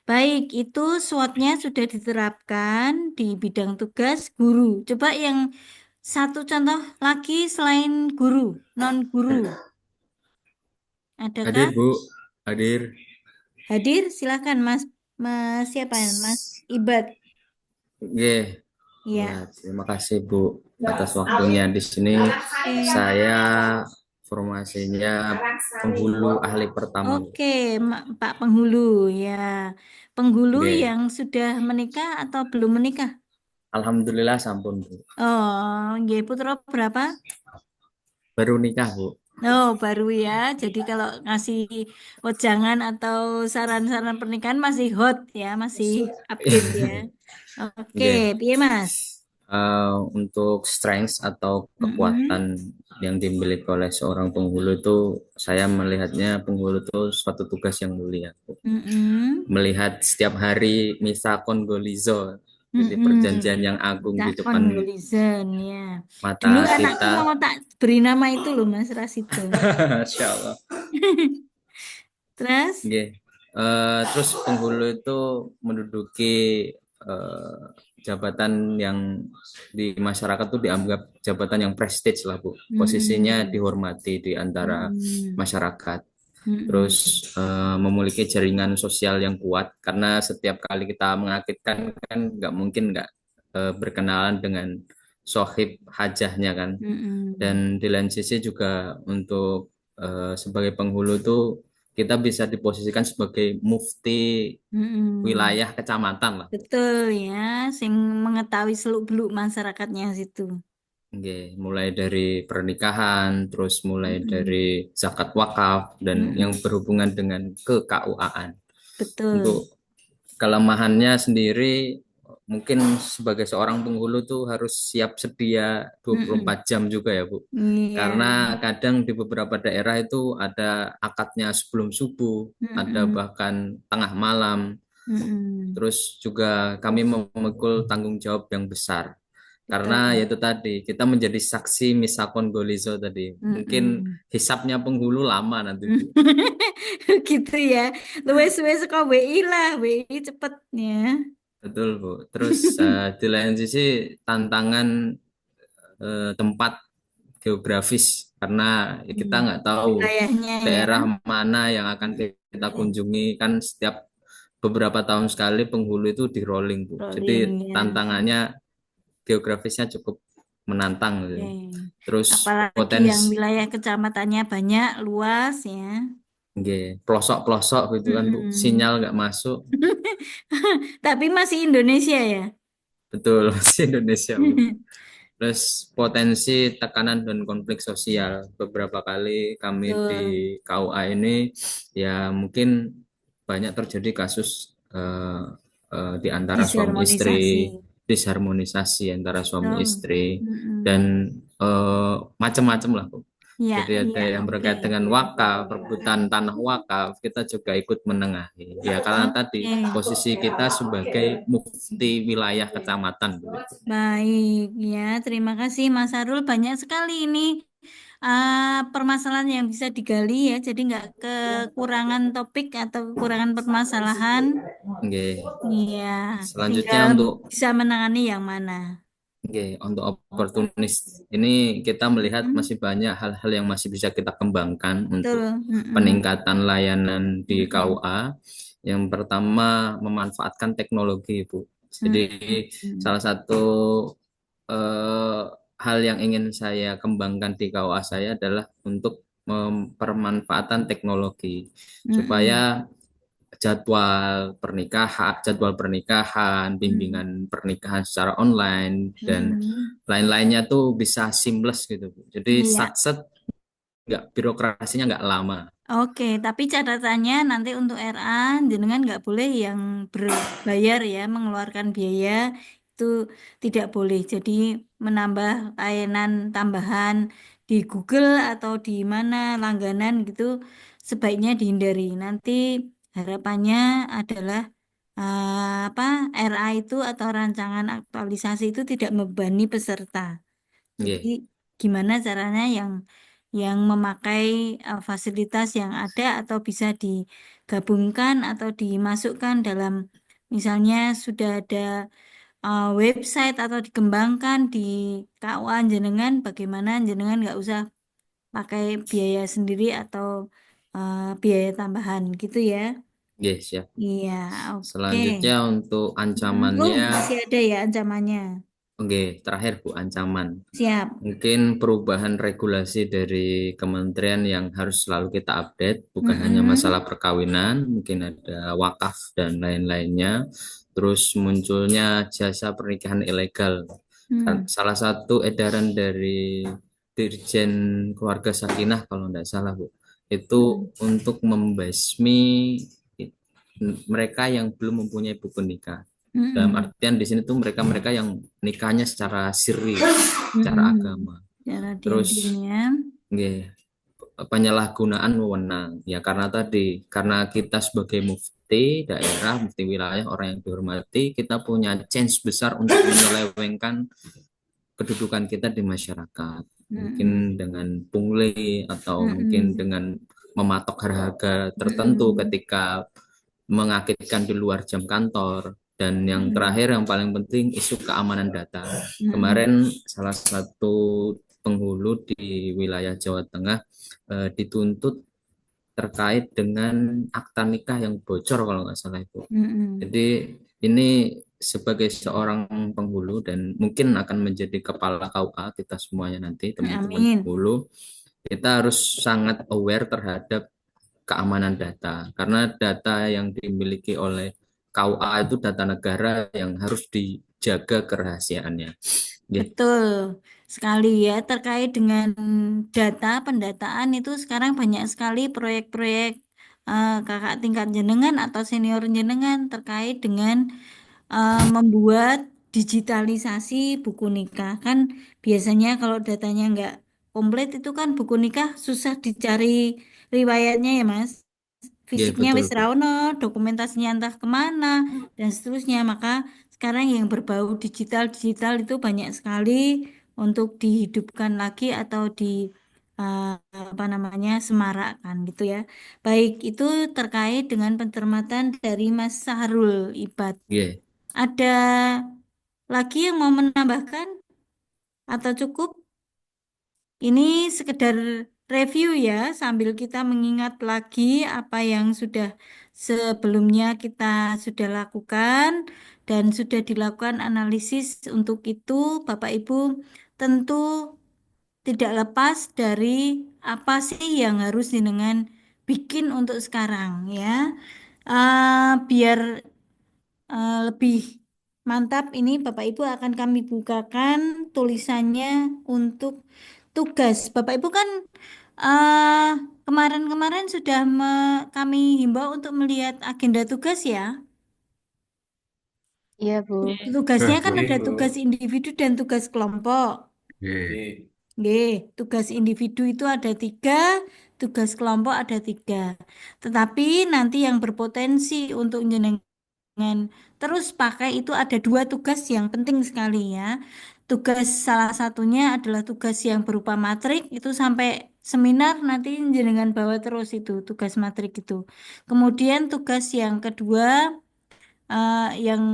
Baik, itu SWOT-nya sudah diterapkan di bidang tugas guru. Coba yang satu contoh lagi selain guru, non-guru. Adakah? Hadir, Bu. Hadir. Hadir, silakan Mas siapa? Mas Ibad. Oke. Ya. Ya, terima kasih Bu atas waktunya di sini. Oke. Saya formasinya penghulu ahli pertama, Bu. Oke, Pak Penghulu ya. Penghulu Oke. yang sudah menikah atau belum menikah? Alhamdulillah sampun, Bu. Oh, nggih putra berapa? Baru nikah, Bu. Oh, baru ya. Jadi kalau ngasih wejangan atau saran-saran pernikahan masih hot ya, masih update ya. Oke, Oke. piye Mas? Untuk strength atau Mm-mm. kekuatan yang dimiliki oleh seorang penghulu itu, saya melihatnya penghulu itu suatu tugas yang mulia, Bu. Mm-mm. Melihat setiap hari misakon golizo, jadi Mm-mm. perjanjian yang agung di Takon depan Gulizen ya. Dulu mata anakku kita. mau tak beri nama itu loh Mas Rasito. Masya Allah. Terus? Oke. Terus penghulu itu menduduki eh, jabatan yang di masyarakat tuh dianggap jabatan yang prestige lah, Bu. Posisinya Mm-mm. dihormati di antara Mm-mm. masyarakat. Mm-mm. Terus memiliki jaringan sosial yang kuat karena setiap kali kita mengakikkan kan nggak mungkin nggak berkenalan dengan sohib hajahnya kan. Mm-mm. Dan di lain sisi juga untuk sebagai penghulu itu kita bisa diposisikan sebagai mufti Mm-mm. wilayah kecamatan lah. Betul ya, sing mengetahui seluk-beluk masyarakatnya situ. Oke, mulai dari pernikahan, terus mulai Mm-mm. dari zakat wakaf dan yang Mm-mm. berhubungan dengan ke KUA-an. Betul. Untuk kelemahannya sendiri mungkin sebagai seorang penghulu tuh harus siap sedia 24 jam juga ya Bu. Iya. Karena kadang di beberapa daerah itu ada akadnya sebelum subuh, ada bahkan tengah malam. Terus juga kami memikul tanggung jawab yang besar. Karena yaitu tadi kita menjadi saksi misakon golizo tadi. Mungkin hisapnya penghulu lama nanti Bu. Gitu ya. Luwes-luwes saka WI lah, WI cepetnya. Betul Bu. Terus di lain sisi tantangan tempat geografis karena kita nggak tahu Wilayahnya ya. daerah mana yang akan kita kunjungi kan setiap beberapa tahun sekali penghulu itu di rolling Bu. Jadi Rolling, ya. tantangannya geografisnya cukup menantang gitu. Oke. Terus Apalagi yang potensi wilayah kecamatannya banyak, luas ya. pelosok-pelosok gitu kan Bu. Sinyal nggak masuk. Tapi masih Indonesia ya. Betul, masih Indonesia Bu. Terus potensi tekanan dan konflik sosial. Beberapa kali kami di KUA ini ya mungkin banyak terjadi kasus di antara suami istri, disharmonisasi antara suami istri dan macam-macam lah Bu. Ya, Jadi ada yang berkait dengan wakaf, perebutan tanah wakaf, kita juga ikut menengahi. Ya karena tadi posisi kita sebagai mufti wilayah kecamatan. Baik, ya terima kasih Mas Arul. Banyak sekali ini permasalahan yang bisa digali ya. Jadi nggak kekurangan topik atau kekurangan permasalahan. Iya. Selanjutnya untuk bisa menangani yang mana. Untuk oportunis ini kita melihat masih banyak hal-hal yang masih bisa kita kembangkan untuk peningkatan layanan di KUA. Yang pertama memanfaatkan teknologi Bu. Jadi salah satu hal yang ingin saya kembangkan di KUA saya adalah untuk pemanfaatan teknologi supaya jadwal pernikahan, bimbingan pernikahan secara online dan lain-lainnya tuh bisa seamless gitu. Jadi satset birokrasinya nggak lama. Oke, tapi catatannya nanti untuk RA jenengan nggak boleh yang berbayar ya, mengeluarkan biaya itu tidak boleh. Jadi menambah layanan tambahan di Google atau di mana langganan gitu sebaiknya dihindari. Nanti harapannya adalah RA itu atau rancangan aktualisasi itu tidak membebani peserta. Jadi gimana caranya yang memakai fasilitas yang ada atau bisa digabungkan atau dimasukkan dalam misalnya sudah ada website atau dikembangkan di KUA jenengan, bagaimana jenengan nggak usah pakai biaya sendiri atau biaya tambahan gitu ya. Siap. Iya, oke. Selanjutnya untuk ancamannya. Masih ada ya ancamannya. Terakhir Bu, ancaman. Siap. Mungkin perubahan regulasi dari kementerian yang harus selalu kita update, bukan hanya masalah perkawinan, mungkin ada wakaf dan lain-lainnya. Terus munculnya jasa pernikahan ilegal. Salah satu edaran dari Dirjen Keluarga Sakinah kalau tidak salah Bu, itu untuk membasmi mereka yang belum mempunyai buku nikah. Dalam artian di sini tuh mereka yang nikahnya secara sirri, secara agama. Terus penyalahgunaan wewenang ya karena kita sebagai mufti daerah, mufti wilayah, orang yang dihormati, kita punya chance besar untuk menyelewengkan kedudukan kita di masyarakat. Mungkin dengan pungli atau mungkin dengan mematok harga tertentu ketika mengakitkan di luar jam kantor. Dan yang terakhir yang paling penting isu keamanan data. Kemarin salah satu penghulu di wilayah Jawa Tengah dituntut terkait dengan akta nikah yang bocor kalau nggak salah itu. Jadi ini sebagai seorang penghulu dan mungkin akan menjadi kepala KUA kita semuanya nanti teman-teman penghulu, kita harus sangat aware terhadap keamanan data karena data yang dimiliki oleh KUA itu data negara yang harus dijaga kerahasiaannya. Betul sekali ya, terkait dengan data pendataan itu sekarang banyak sekali proyek-proyek kakak tingkat jenengan atau senior jenengan terkait dengan membuat digitalisasi buku nikah. Kan biasanya kalau datanya nggak komplit itu kan buku nikah susah dicari riwayatnya ya Mas. Ya, Fisiknya betul, wis ra Bu. ono, dokumentasinya entah kemana dan seterusnya. Maka sekarang yang berbau digital itu banyak sekali untuk dihidupkan lagi atau di eh, apa namanya semarakkan gitu ya. Baik itu terkait dengan pencermatan dari Mas Sahrul Ibad. Ya. Ada lagi yang mau menambahkan atau cukup? Ini sekedar review ya, sambil kita mengingat lagi apa yang sudah sebelumnya kita sudah lakukan dan sudah dilakukan analisis. Untuk itu, Bapak Ibu tentu tidak lepas dari apa sih yang harus dengan bikin untuk sekarang ya. Biar lebih mantap ini Bapak Ibu akan kami bukakan tulisannya untuk tugas. Bapak Ibu kan eh, kemarin-kemarin sudah kami himbau untuk melihat agenda tugas ya. Iya, Bu. Tugasnya kan ada tugas individu dan tugas kelompok. Nggih, tugas individu itu ada 3, tugas kelompok ada 3. Tetapi nanti yang berpotensi untuk jenengan terus pakai itu ada 2 tugas yang penting sekali ya. Tugas salah satunya adalah tugas yang berupa matrik itu sampai seminar nanti jenengan bawa terus itu tugas matrik itu. Kemudian tugas yang kedua yang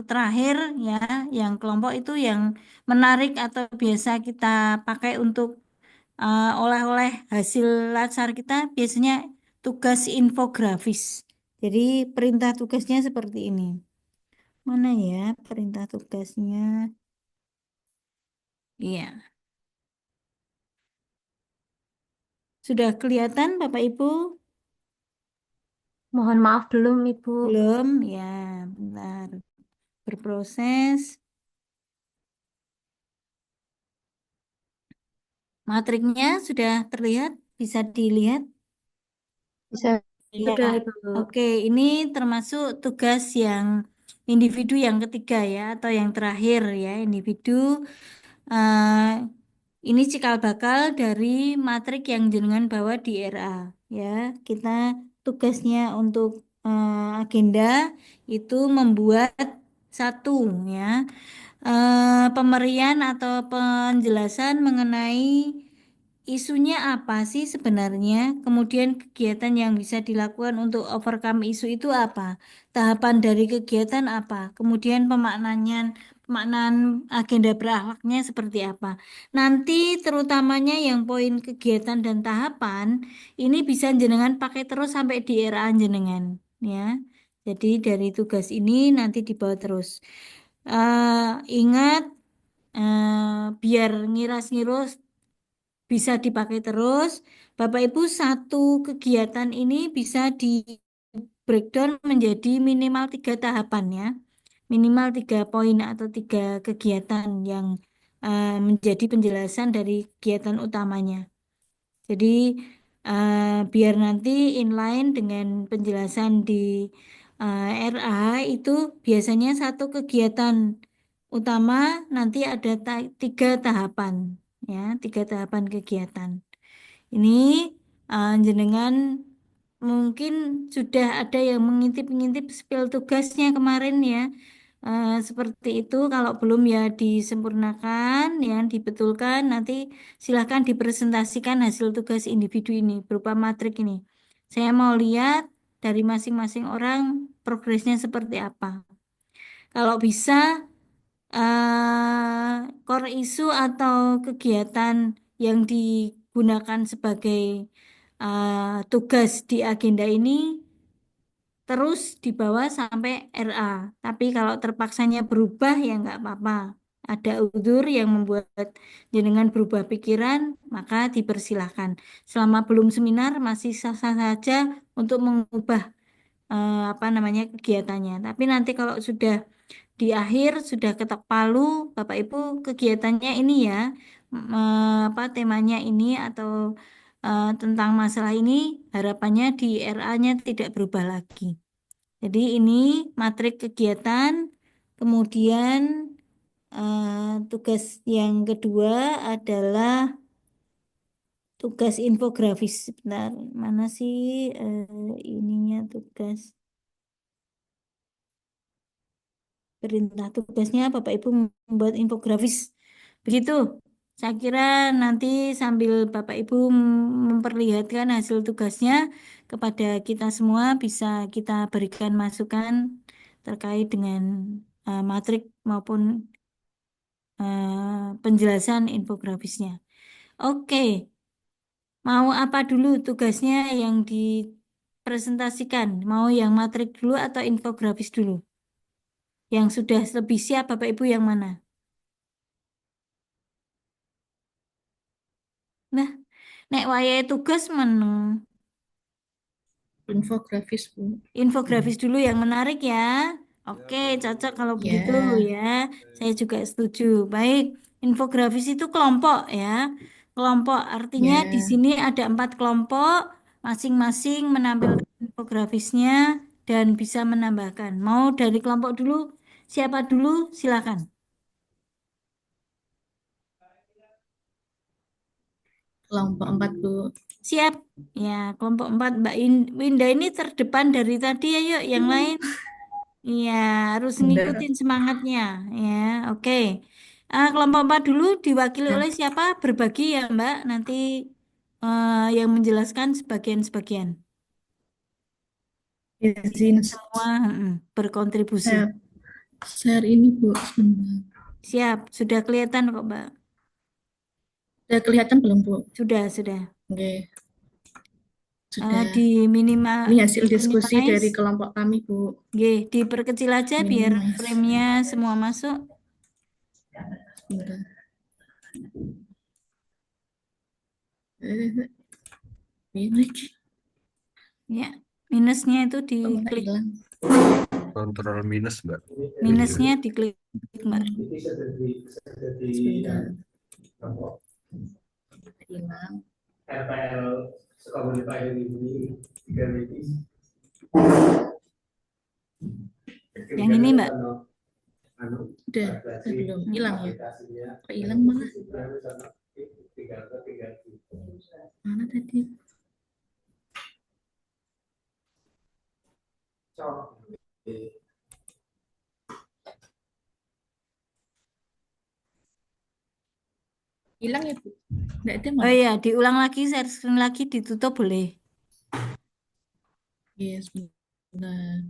terakhir ya, yang kelompok itu yang menarik atau biasa kita pakai untuk oleh-oleh hasil latsar kita biasanya tugas infografis. Jadi perintah tugasnya seperti ini. Mana ya perintah tugasnya? Iya. Sudah kelihatan Bapak Ibu? Mohon maaf belum, Ibu. Belum? Ya, bentar. Berproses. Matriknya sudah terlihat? Bisa dilihat? Bisa. Ya, Sudah, Ibu. oke. Ini termasuk tugas yang individu yang ketiga ya, atau yang terakhir ya, individu. eh, ini cikal bakal dari matrik yang jenengan bawa di RA ya. Kita tugasnya untuk agenda itu membuat satu ya, pemberian atau penjelasan mengenai isunya apa sih sebenarnya, kemudian kegiatan yang bisa dilakukan untuk overcome isu itu apa, tahapan dari kegiatan apa, kemudian pemaknaan agenda berakhlaknya seperti apa. Nanti terutamanya yang poin kegiatan dan tahapan ini bisa jenengan pakai terus sampai di era jenengan ya. Jadi dari tugas ini nanti dibawa terus. Ingat biar ngiras-ngirus bisa dipakai terus. Bapak Ibu satu kegiatan ini bisa di breakdown menjadi minimal 3 tahapan ya. Minimal 3 poin atau 3 kegiatan yang menjadi penjelasan dari kegiatan utamanya. Jadi biar nanti inline dengan penjelasan di RA itu biasanya satu kegiatan utama nanti ada 3 tahapan ya, 3 tahapan kegiatan. Ini jenengan mungkin sudah ada yang mengintip-ngintip spill tugasnya kemarin ya. Seperti itu, kalau belum ya disempurnakan, ya dibetulkan, nanti silahkan dipresentasikan hasil tugas individu ini berupa matrik ini. Saya mau lihat dari masing-masing orang progresnya seperti apa. Kalau bisa, core issue atau kegiatan yang digunakan sebagai tugas di agenda ini terus dibawa sampai RA. Tapi kalau terpaksanya berubah ya nggak apa-apa. Ada udzur yang membuat jenengan berubah pikiran, maka dipersilahkan. Selama belum seminar masih sah-sah saja untuk mengubah apa namanya kegiatannya. Tapi nanti kalau sudah di akhir sudah ketok palu, Bapak Ibu kegiatannya ini ya, apa temanya ini atau tentang masalah ini harapannya di RA-nya tidak berubah lagi. Jadi ini matrik kegiatan Kemudian tugas yang kedua adalah tugas infografis. Sebentar, mana sih ininya tugas? Perintah tugasnya Bapak Ibu membuat infografis. Begitu. Saya kira nanti sambil Bapak Ibu memperlihatkan hasil tugasnya kepada kita semua bisa kita berikan masukan terkait dengan matrik maupun penjelasan infografisnya. Oke, mau apa dulu tugasnya yang dipresentasikan? Mau yang matrik dulu atau infografis dulu? Yang sudah lebih siap Bapak Ibu yang mana? Nah, nek wayahe tugas meneng. Infografis, Bu. Infografis dulu yang menarik ya. Oke, cocok kalau begitu Ya, ya. Saya juga setuju. Baik, infografis itu kelompok ya. Kelompok artinya di ya. sini ada 4 kelompok, masing-masing menampilkan infografisnya dan bisa menambahkan. Mau dari kelompok dulu? Siapa dulu? Silakan. Kelompok 4, Bu. Siap. Ya, kelompok 4 Mbak Winda ini terdepan dari tadi. Ayo, yang lain. Iya, harus Udah. ngikutin semangatnya. Ya, oke. Kelompok 4 dulu diwakili oleh siapa? Berbagi ya, Mbak. Nanti yang menjelaskan sebagian-sebagian. Izin Semua berkontribusi. share ini, Bu. Sebentar. Siap. Sudah kelihatan kok, Mbak. Udah kelihatan belum, Bu? Sudah. Oke, sudah. Di minimal, Ini hasil diskusi minimize. dari kelompok kami, Bu. Oke, diperkecil aja biar Minimize. frame-nya semua masuk. Sebentar. Ini lagi. Ya, minusnya itu Kok malah diklik. hilang? Kontrol minus, Mbak. Minusnya diklik, Mbak. Sebentar. Hilang. RPL Sukabumi Pahit ini 3 ini. Yang ini, Mbak. Udah belum hilang ya? Kok hilang malah? Mana tadi? Hilang ya, Bu? Nggak ada, Oh iya, diulang lagi, share screen lagi, ditutup boleh. Yes, benar.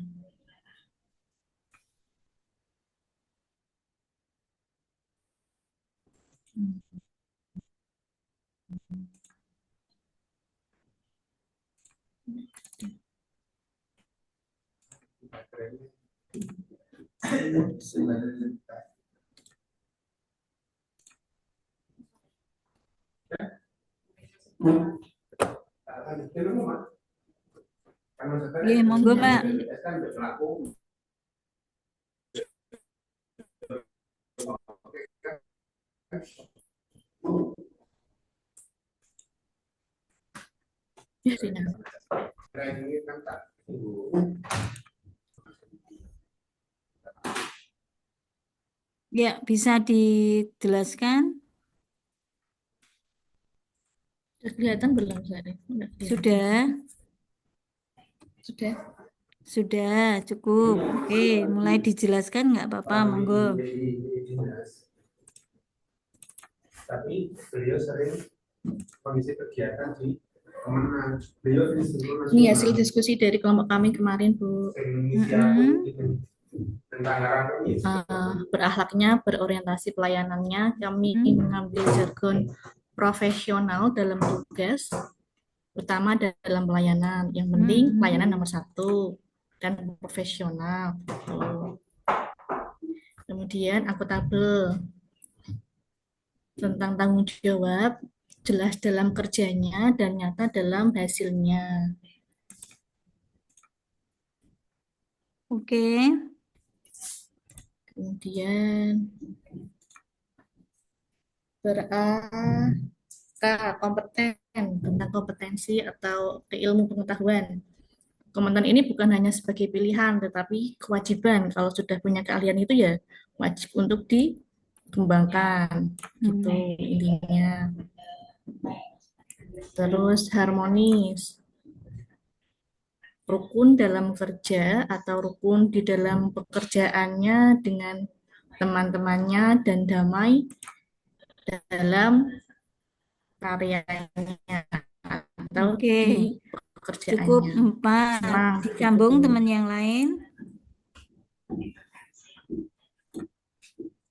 Iya, monggo, Mbak. Ya, Rina. Ya, bisa dijelaskan? Sudah kelihatan belum, Sari? Sudah. Sudah, cukup. Oke, mulai dijelaskan nggak apa-apa, monggo. Tapi beliau sering mengisi kegiatan di kemenang. Ini hasil diskusi dari kelompok kami kemarin, Bu. Berakhlaknya, berorientasi pelayanannya, kami mengambil jargon profesional dalam tugas, utama dalam pelayanan. Yang penting pelayanan nomor 1 dan profesional. Kemudian akuntabel, tentang tanggung jawab, jelas dalam kerjanya dan nyata dalam hasilnya. Oke. Kemudian kompeten, tentang kompetensi atau keilmu pengetahuan. Komentar ini bukan hanya sebagai pilihan, tetapi kewajiban. Kalau sudah punya keahlian itu ya wajib untuk dikembangkan, gitu intinya. Terus harmonis, rukun dalam kerja atau rukun di dalam pekerjaannya dengan teman-temannya dan damai dalam karyanya atau Oke, di cukup pekerjaannya. 4. Senang Disambung gitu. teman yang lain.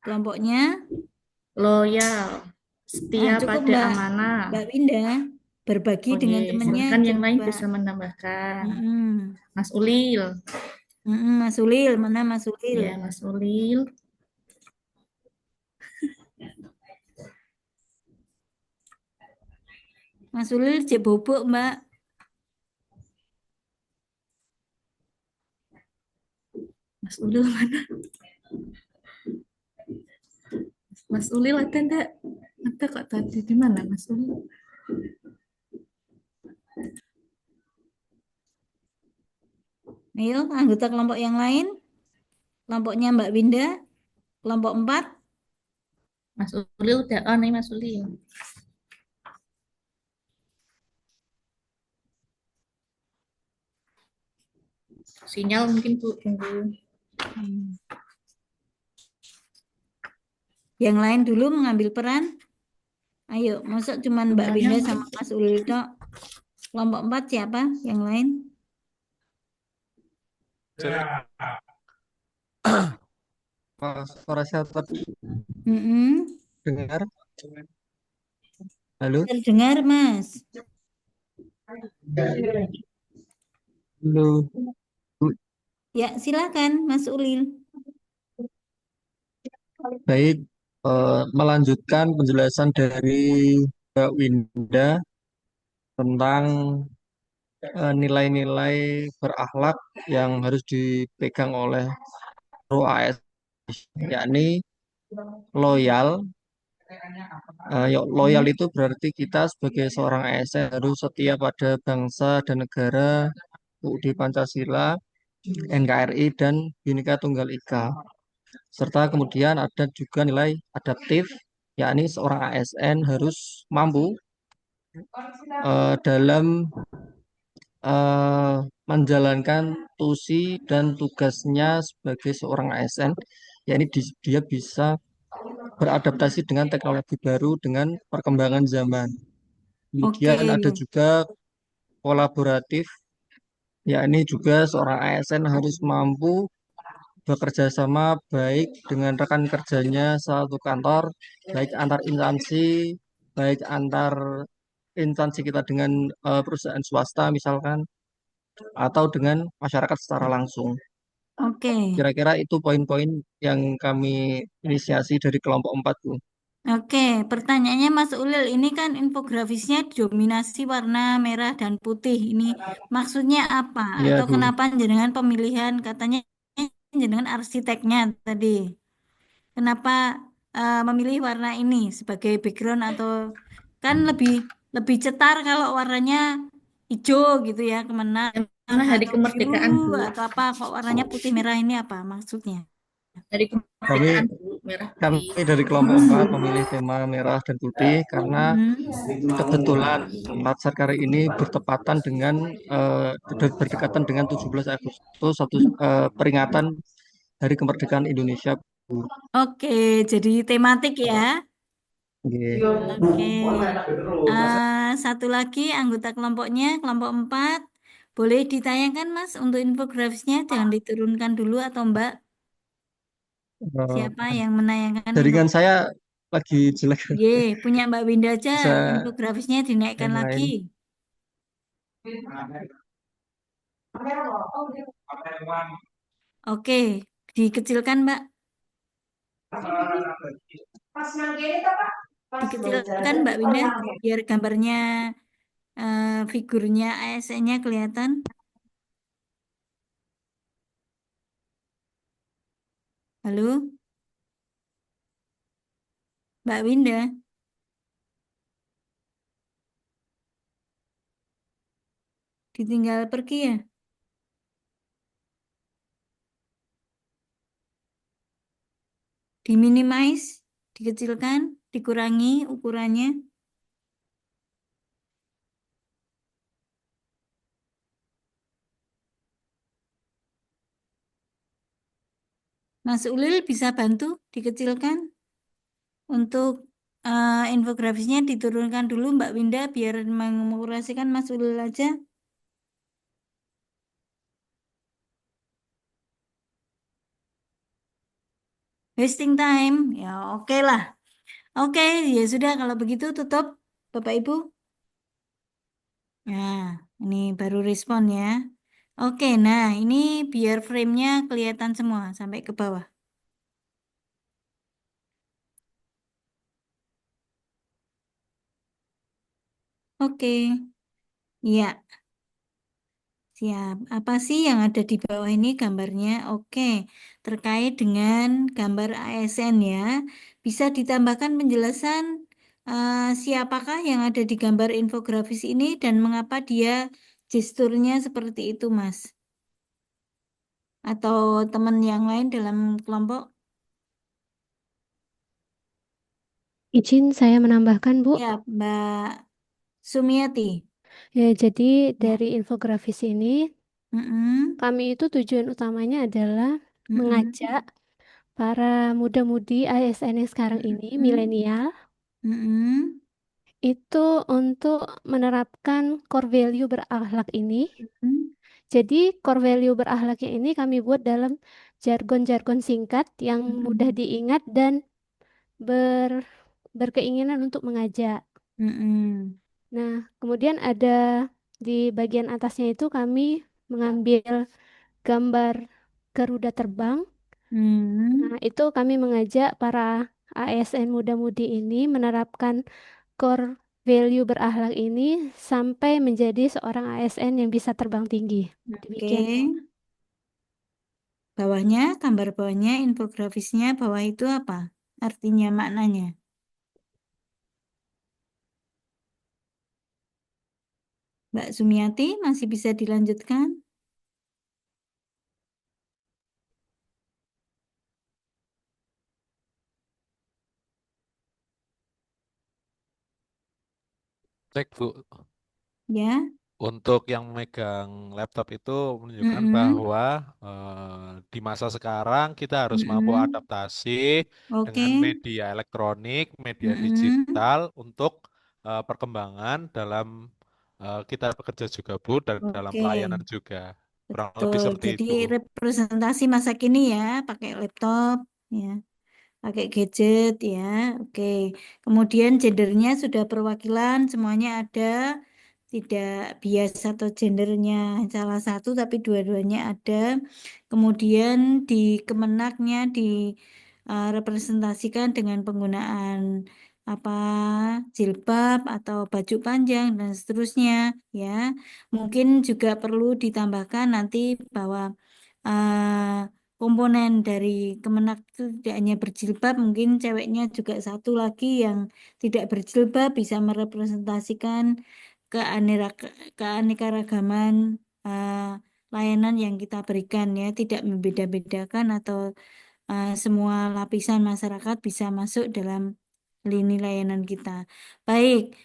Kelompoknya Loyal, setia cukup pada Mbak amanah. Winda berbagi Oke, dengan temannya silakan yang lain coba. bisa menambahkan. Mm-mm. Mas Ulil. Mas Ulil, mana Mas Ulil? Ya, Mas Ulil. Mas Ulil cek bobok, Mbak. Mas Ulil mana? Mas Ulil ada enggak? Ada kok tadi di mana Mas Ulil? Ayo, anggota kelompok yang lain. Kelompoknya Mbak Winda, kelompok 4. Mas Ulil udah on nih Mas Ulil. Sinyal mungkin Bu tunggu. Yang lain dulu mengambil peran. Ayo, masuk cuman Mbak Winda sama Mas Ulil tok. Kelompok 4 siapa? Yang lain? Suara siapa? Dengar? Halo? Terdengar, Mas. Halo. Ya, silakan Mas Ulil. Baik, melanjutkan penjelasan dari Mbak Winda tentang nilai-nilai berakhlak yang harus dipegang oleh pro AS, yakni loyal. Loyal itu berarti kita sebagai seorang ASN harus setia pada bangsa dan negara, UUD Pancasila, NKRI, dan Bhinneka Tunggal Ika. Serta kemudian ada juga nilai adaptif, yakni seorang ASN harus mampu dalam menjalankan tusi dan tugasnya sebagai seorang ASN, yakni dia bisa beradaptasi dengan teknologi baru dengan perkembangan zaman. Kemudian ada juga kolaboratif, yakni juga seorang ASN harus mampu bekerja sama baik dengan rekan kerjanya satu kantor, baik antar instansi, baik antar instansi kita dengan perusahaan swasta misalkan, atau dengan masyarakat secara langsung. Kira-kira itu poin-poin yang kami inisiasi dari kelompok 4, Bu. Oke, pertanyaannya Mas Ulil, ini kan infografisnya dominasi warna merah dan putih. Ini maksudnya apa? Iya, Atau Bu. kenapa jenengan pemilihan katanya jenengan arsiteknya tadi? Kenapa memilih warna ini sebagai background atau kan lebih cetar kalau warnanya hijau gitu ya, kemana Karena hari atau kemerdekaan, biru Bu. atau apa kok warnanya putih merah ini apa maksudnya? Dari Kami, kemerdekaan, Bu, merah kami putih. dari kelompok 4 memilih tema merah dan putih karena kebetulan Latsar Kari ini bertepatan dengan berdekatan dengan 17 Agustus, peringatan Hari Kemerdekaan Indonesia, Bu. Oke, jadi tematik ya. Iya. Oke. Satu lagi anggota kelompoknya, kelompok 4. Boleh ditayangkan Mas untuk infografisnya, jangan diturunkan dulu atau Mbak. Siapa yang menayangkan Jaringan saya lagi jelek. punya Mbak Winda aja, Bisa infografisnya dinaikkan yang lagi. lain. Oke, dikecilkan Mbak. Dikecilkan Mbak Winda, biar gambarnya, figurnya ASN-nya kelihatan. Halo? Mbak Winda? Ditinggal pergi ya? Diminimize, dikecilkan, dikurangi ukurannya. Mas Ulil bisa bantu dikecilkan untuk infografisnya diturunkan dulu Mbak Winda biar mengurasikan Mas Ulil aja. Wasting time, ya oke lah. Oke, ya sudah kalau begitu tutup Bapak Ibu. Nah, ini baru respon ya. Oke, nah ini biar frame-nya kelihatan semua sampai ke bawah. Oke, ya. Siap. Apa sih yang ada di bawah ini gambarnya? Oke, terkait dengan gambar ASN ya. Bisa ditambahkan penjelasan siapakah yang ada di gambar infografis ini dan mengapa dia gesturnya seperti itu, Mas? Atau teman yang lain dalam kelompok? Izin saya menambahkan, Bu. Ya, Mbak Sumiati. Ya, jadi Ya. dari infografis ini, kami itu tujuan utamanya adalah mengajak para muda-mudi ASN yang sekarang ini, milenial, itu untuk menerapkan core value berakhlak ini. Jadi core value berakhlaknya ini kami buat dalam jargon-jargon singkat yang mudah diingat dan berkeinginan untuk mengajak. Nah, kemudian ada di bagian atasnya itu kami mengambil gambar Garuda terbang. Nah, itu kami mengajak para ASN muda-mudi ini menerapkan core value berakhlak ini sampai menjadi seorang ASN yang bisa terbang tinggi. Demikian. Oke. Bawahnya, gambar bawahnya, infografisnya, bawah itu apa? Artinya, maknanya. Mbak Sumiati, masih bisa dilanjutkan? Cek, Bu. Ya. Untuk yang memegang laptop itu menunjukkan bahwa di masa sekarang kita harus mampu adaptasi dengan media elektronik, media digital untuk perkembangan dalam kita bekerja juga, Bu, dan dalam Oke. pelayanan juga. Kurang lebih Betul. seperti Jadi itu. representasi masa kini ya, pakai laptop, ya, pakai gadget ya. Oke. Kemudian gendernya sudah perwakilan, semuanya ada. Tidak bias atau gendernya salah satu, tapi dua-duanya ada. Kemudian di kemenaknya direpresentasikan dengan penggunaan apa jilbab atau baju panjang dan seterusnya ya. Mungkin juga perlu ditambahkan nanti bahwa komponen dari Kemenak itu tidak hanya berjilbab, mungkin ceweknya juga satu lagi yang tidak berjilbab bisa merepresentasikan keanekaragaman layanan yang kita berikan ya, tidak membeda-bedakan atau semua lapisan masyarakat bisa masuk dalam lini layanan kita. Baik,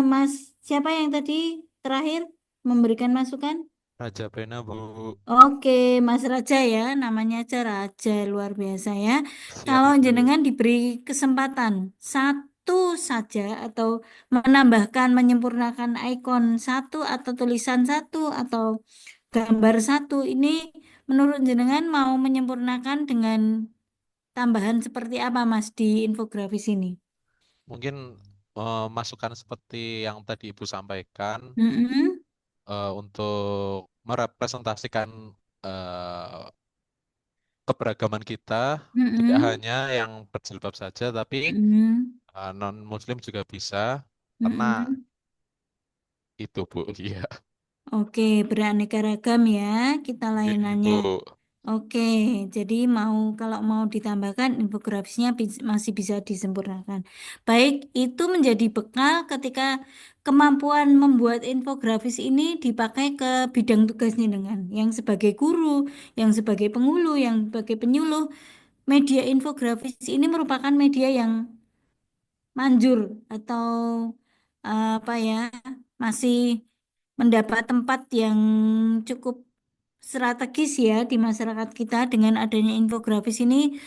Mas, siapa yang tadi terakhir memberikan masukan? Raja Pena, Bu. Oke, Mas Raja ya, namanya aja Raja, luar biasa ya. Siap, Kalau Bu. jenengan diberi kesempatan satu saja atau menambahkan, menyempurnakan ikon satu atau tulisan satu atau gambar satu, ini menurut jenengan mau menyempurnakan dengan tambahan seperti apa Mas di infografis ini? Mungkin masukan seperti yang tadi Ibu sampaikan untuk merepresentasikan keberagaman kita, tidak hanya yang berjilbab saja, tapi non-Muslim juga bisa, karena itu, Bu. Iya. Oke, beraneka ragam ya kita layanannya. Bu. Oke, jadi kalau mau ditambahkan infografisnya masih bisa disempurnakan. Baik, itu menjadi bekal ketika kemampuan membuat infografis ini dipakai ke bidang tugasnya dengan yang sebagai guru, yang sebagai penghulu, yang sebagai penyuluh. media infografis ini merupakan media yang manjur atau apa ya, masih mendapat tempat yang cukup strategis ya di masyarakat kita. Dengan adanya infografis ini,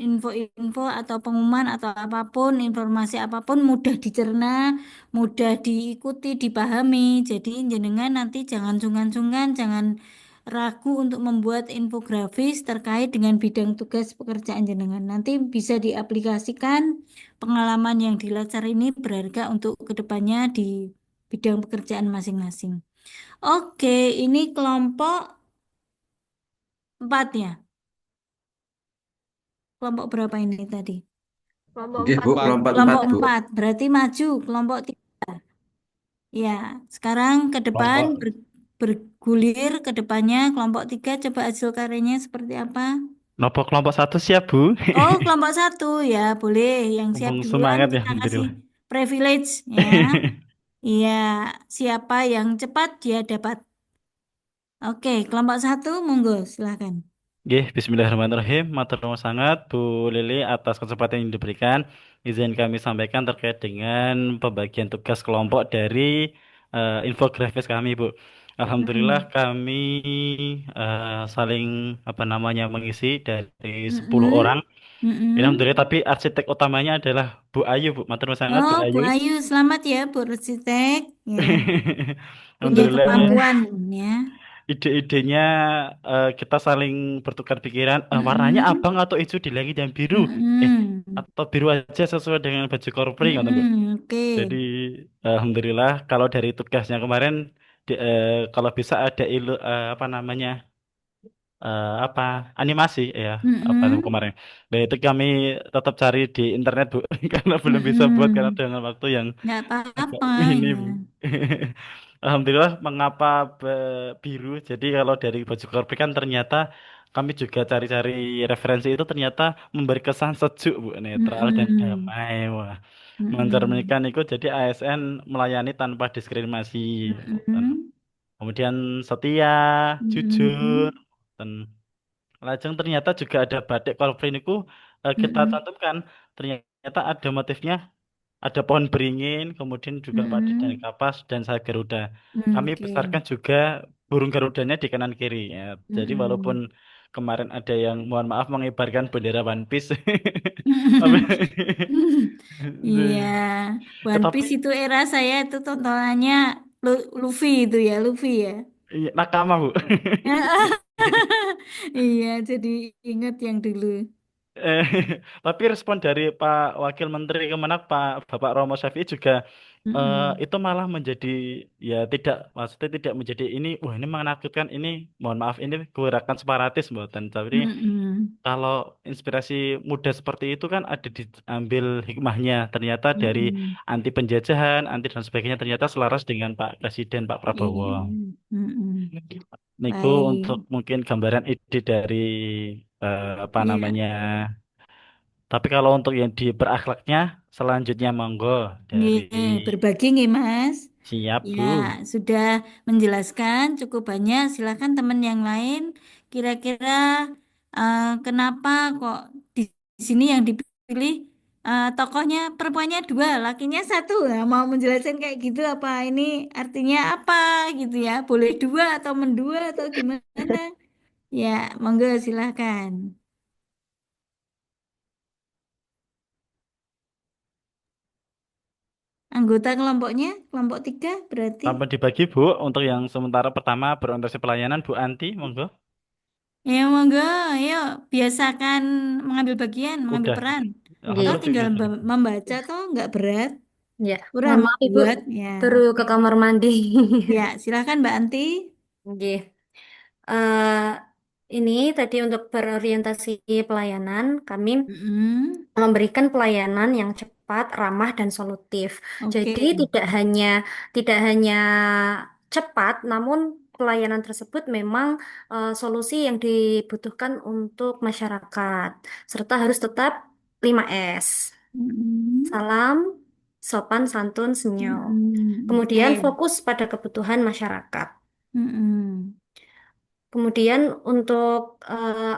info-info atau pengumuman atau apapun, informasi apapun mudah dicerna, mudah diikuti, dipahami. Jadi jenengan nanti jangan sungkan-sungkan, jangan ragu untuk membuat infografis terkait dengan bidang tugas pekerjaan jenengan. Nanti bisa diaplikasikan. Pengalaman yang dilacar ini berharga untuk kedepannya di bidang pekerjaan masing-masing. Oke, ini kelompok 4 ya. Kelompok berapa ini tadi? Kelompok Nggih, 4. Bu, kelompok Kelompok 4, Bu. 4. Berarti maju kelompok 3. Ya, sekarang ke depan Kelompok bergulir ke depannya kelompok 3. Coba hasil karyanya seperti apa? kelompok 1 siap, Bu. Oh, kelompok 1 ya, boleh. Yang siap Mumpung duluan semangat ya, kita kasih alhamdulillah. privilege ya. Iya, siapa yang cepat dia dapat. Oke, kelompok 1 monggo silakan. Nggih, bismillahirrahmanirrahim. Matur nuwun sangat Bu Lili atas kesempatan yang diberikan. Izin kami sampaikan terkait dengan pembagian tugas kelompok dari infografis kami, Bu. Alhamdulillah kami saling apa namanya mengisi dari 10 orang. Alhamdulillah, tapi arsitek utamanya adalah Bu Ayu, Bu. Matur nuwun sangat Bu Oh, Bu Ayu. Ayu, selamat ya, Bu Arsitek. Ya, punya Alhamdulillah, kemampuan ya. ide-idenya kita saling bertukar pikiran. Warnanya abang atau hijau di langit yang biru? Atau biru aja sesuai dengan baju korpri, kata Bu. Oke. Jadi alhamdulillah kalau dari tugasnya kemarin kalau bisa ada apa namanya apa animasi ya apa namanya kemarin. Nah itu kami tetap cari di internet, Bu, karena belum bisa buat karena dengan waktu yang Nggak agak apa-apa minim. ya. Alhamdulillah, mengapa biru? Jadi kalau dari baju korpri kan ternyata kami juga cari-cari referensi itu ternyata memberi kesan sejuk, Bu, netral dan damai. Wah, mencerminkan itu jadi ASN melayani tanpa diskriminasi. Dan kemudian setia, jujur, dan lajeng ternyata juga ada batik korpri niku kita cantumkan. Ternyata ada motifnya, ada pohon beringin, kemudian juga padi dan kapas dan sayap Garuda. Kami Oke. besarkan juga burung Garudanya di kanan kiri. Ya. Jadi walaupun kemarin ada yang mohon maaf mengibarkan bendera One Piece, Iya, One tetapi Piece itu era saya itu tontonannya Luffy itu ya, Luffy ya. iya, nakama, Bu. Iya, jadi ingat yang dulu. Eh, tapi respon dari Pak Wakil Menteri Kemenak Bapak Romo Syafiee juga itu malah menjadi ya tidak, maksudnya tidak menjadi ini wah ini menakutkan, ini mohon maaf ini gerakan separatis mboten, tapi kalau inspirasi muda seperti itu kan ada diambil hikmahnya ternyata dari anti penjajahan, anti dan sebagainya, ternyata selaras dengan Pak Presiden Pak Prabowo. Niku untuk Baik. mungkin gambaran ide dari apa Iya. namanya. Tapi kalau untuk yang di berakhlaknya selanjutnya monggo dari Berbagi nih Mas. siap, Ya, Bu. sudah menjelaskan cukup banyak. Silakan teman yang lain. Kira-kira kenapa kok di sini yang dipilih tokohnya perempuannya 2, lakinya 1? Nah, mau menjelaskan kayak gitu apa ini artinya apa gitu ya? Boleh 2 atau mendua atau gimana? Ya, monggo silakan. Anggota kelompoknya, kelompok 3 berarti. Tanpa dibagi, Bu, untuk yang sementara pertama berorientasi pelayanan Bu Anti, monggo. Ya, monggo, ayo biasakan mengambil bagian, mengambil Udah. peran. Toh Alhamdulillah tinggal biasa. membaca toh nggak berat. Ya, Kurang mohon maaf Ibu, buat ya. baru ke kamar mandi. Ya, silakan Mbak Anti. Oke. Eh, ini tadi untuk berorientasi pelayanan, kami memberikan pelayanan yang cepat, ramah, dan solutif. Jadi tidak hanya cepat, namun pelayanan tersebut memang solusi yang dibutuhkan untuk masyarakat, serta harus tetap 5S. Salam, sopan, santun, senyum. Kemudian fokus pada kebutuhan masyarakat. Kemudian untuk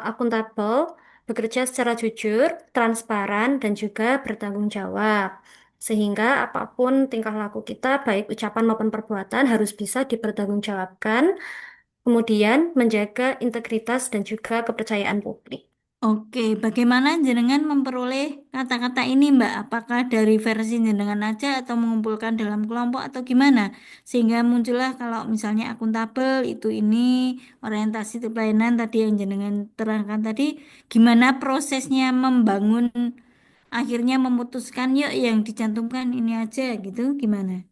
akuntabel, bekerja secara jujur, transparan, dan juga bertanggung jawab. Sehingga apapun tingkah laku kita, baik ucapan maupun perbuatan, harus bisa dipertanggungjawabkan, kemudian menjaga integritas dan juga kepercayaan publik. Oke, bagaimana jenengan memperoleh kata-kata ini, Mbak? Apakah dari versi jenengan aja atau mengumpulkan dalam kelompok atau gimana? Sehingga muncullah kalau misalnya akuntabel itu ini, orientasi pelayanan tadi yang jenengan terangkan tadi, gimana prosesnya membangun, akhirnya memutuskan yuk yang dicantumkan ini aja gitu, gimana?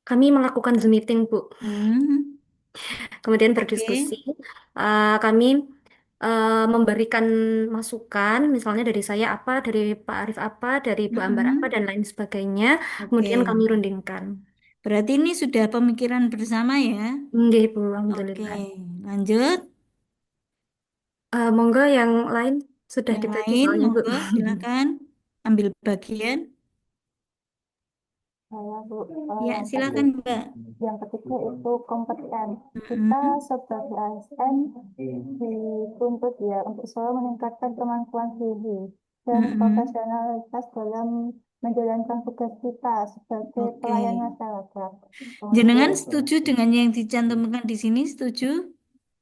Kami melakukan Zoom meeting, Bu. Kemudian Oke. berdiskusi. Kami memberikan masukan, misalnya dari saya apa, dari Pak Arif apa, dari Bu Ambar apa, dan lain sebagainya. Kemudian kami rundingkan. Berarti ini sudah pemikiran bersama ya? Nggih, Bu, Oke, alhamdulillah. lanjut. Monggo yang lain sudah Yang dibagi lain, soalnya, Bu. monggo silakan ambil bagian. Saya Bu, Ya, silakan Mbak. yang ketiga itu kompeten. Kita sebagai ASN dituntut ya untuk selalu meningkatkan kemampuan diri dan profesionalitas dalam menjalankan tugas kita sebagai pelayan masyarakat. Jenengan setuju dengan yang dicantumkan di sini? Setuju?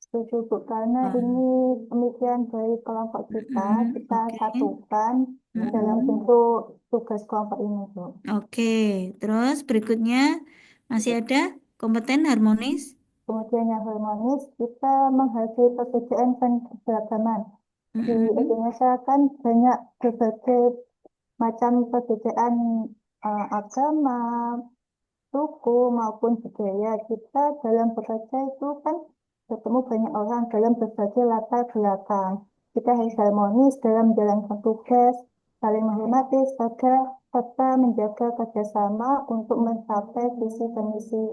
Setuju Bu, karena ini pemikiran dari kelompok kita satukan dalam bentuk tugas kelompok ini Bu. Oke, terus berikutnya masih ada kompeten harmonis. Kemudian yang harmonis, kita menghargai perbedaan dan keberagaman. Di Indonesia kan banyak berbagai macam perbedaan agama, suku maupun budaya. Kita dalam bekerja itu kan bertemu banyak orang dalam berbagai latar belakang. Kita harus harmonis dalam menjalankan tugas, saling menghormati, serta menjaga kerjasama untuk mencapai visi dan misi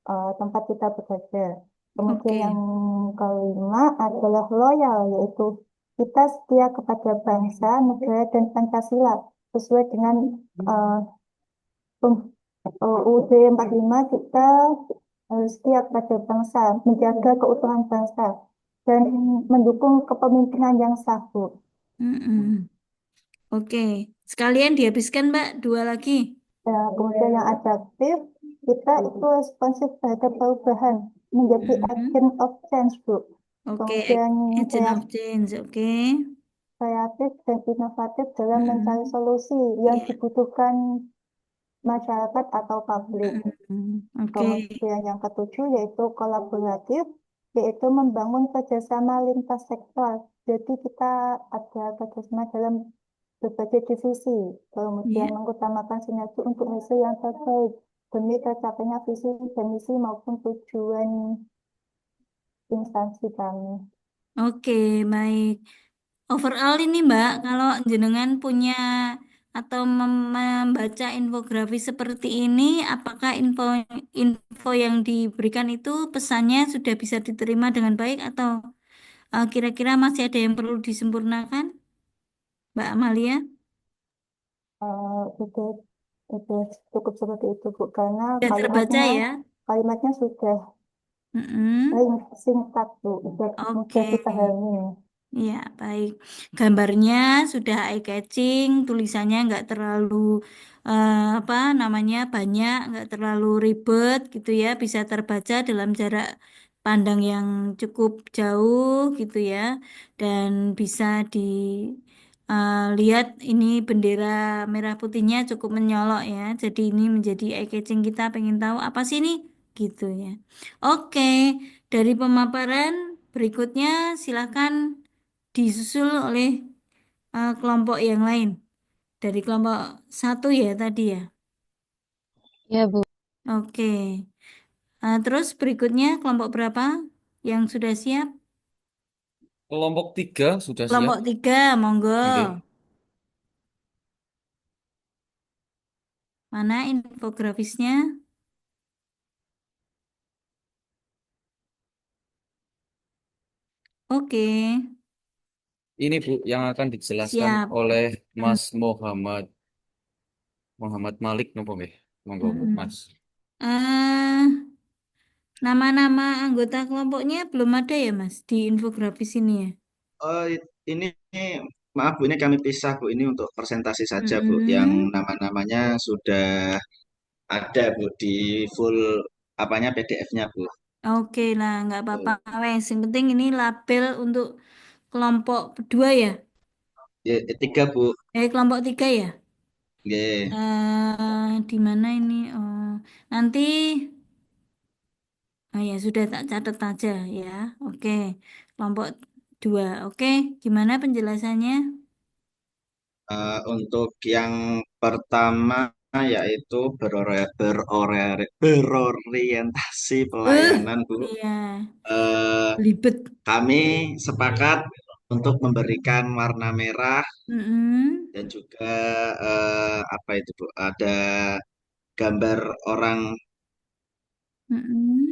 tempat kita bekerja. Kemudian yang kelima adalah loyal, yaitu kita setia kepada bangsa, negara, dan Pancasila sesuai dengan UUD 45. Kita harus setia kepada bangsa, menjaga keutuhan bangsa, dan mendukung kepemimpinan yang sah, Bu. Oke, sekalian dihabiskan Mbak, 2 lagi. Ya, kemudian yang adaptif, kita itu responsif terhadap perubahan, menjadi agent of change, Bu. Oke, Kemudian agent of change, oke. kreatif dan inovatif dalam mencari solusi yang dibutuhkan masyarakat atau publik. Kemudian yang ketujuh yaitu kolaboratif, yaitu membangun kerjasama lintas sektor. Jadi kita ada kerjasama dalam berbagai divisi, kemudian mengutamakan sinergi untuk hasil yang terbaik demi tercapainya visi dan misi maupun tujuan instansi kami. Oke, baik. Overall ini Mbak, kalau jenengan punya atau membaca infografis seperti ini, apakah info yang diberikan itu pesannya sudah bisa diterima dengan baik atau kira-kira masih ada yang perlu disempurnakan, Mbak Amalia? Itu cukup seperti itu Bu, karena Sudah terbaca ya? kalimatnya sudah singkat Bu, mudah dipahami. Ya, baik. Gambarnya sudah eye catching, tulisannya nggak terlalu banyak, nggak terlalu ribet gitu ya, bisa terbaca dalam jarak pandang yang cukup jauh gitu ya, dan bisa dilihat ini bendera merah putihnya cukup menyolok ya. Jadi ini menjadi eye catching, kita pengen tahu apa sih ini gitu ya. Oke, dari pemaparan berikutnya silakan disusul oleh kelompok yang lain. Dari kelompok 1 ya tadi ya. Ya, Bu. Oke. Terus berikutnya kelompok berapa yang sudah siap? Kelompok 3 sudah siap. Kelompok 3, monggo. Oke. Mana infografisnya? Oke. Ini Bu yang akan dijelaskan Siap. oleh Mas Muhammad Malik nopo nggih? Monggo Mas. Nama-nama anggota kelompoknya belum ada ya Mas di infografis ini ya? ini maaf Bu, ini kami pisah Bu. Ini untuk presentasi saja Bu. Yang nama-namanya sudah ada Bu di full apanya PDF-nya Bu. Oke lah, nggak apa-apa. Wes, yang penting ini label untuk kelompok kedua ya? Ya, 3 Bu. Kelompok 3 ya? Nggih. Di mana ini? Oh, nanti, oh ya sudah tak catat aja ya. Oke, kelompok 2. Oke, gimana penjelasannya? Untuk yang pertama yaitu berorientasi pelayanan Bu. Iya, Eh, libet. Kami sepakat untuk memberikan warna merah dan juga apa itu Bu? Ada gambar orang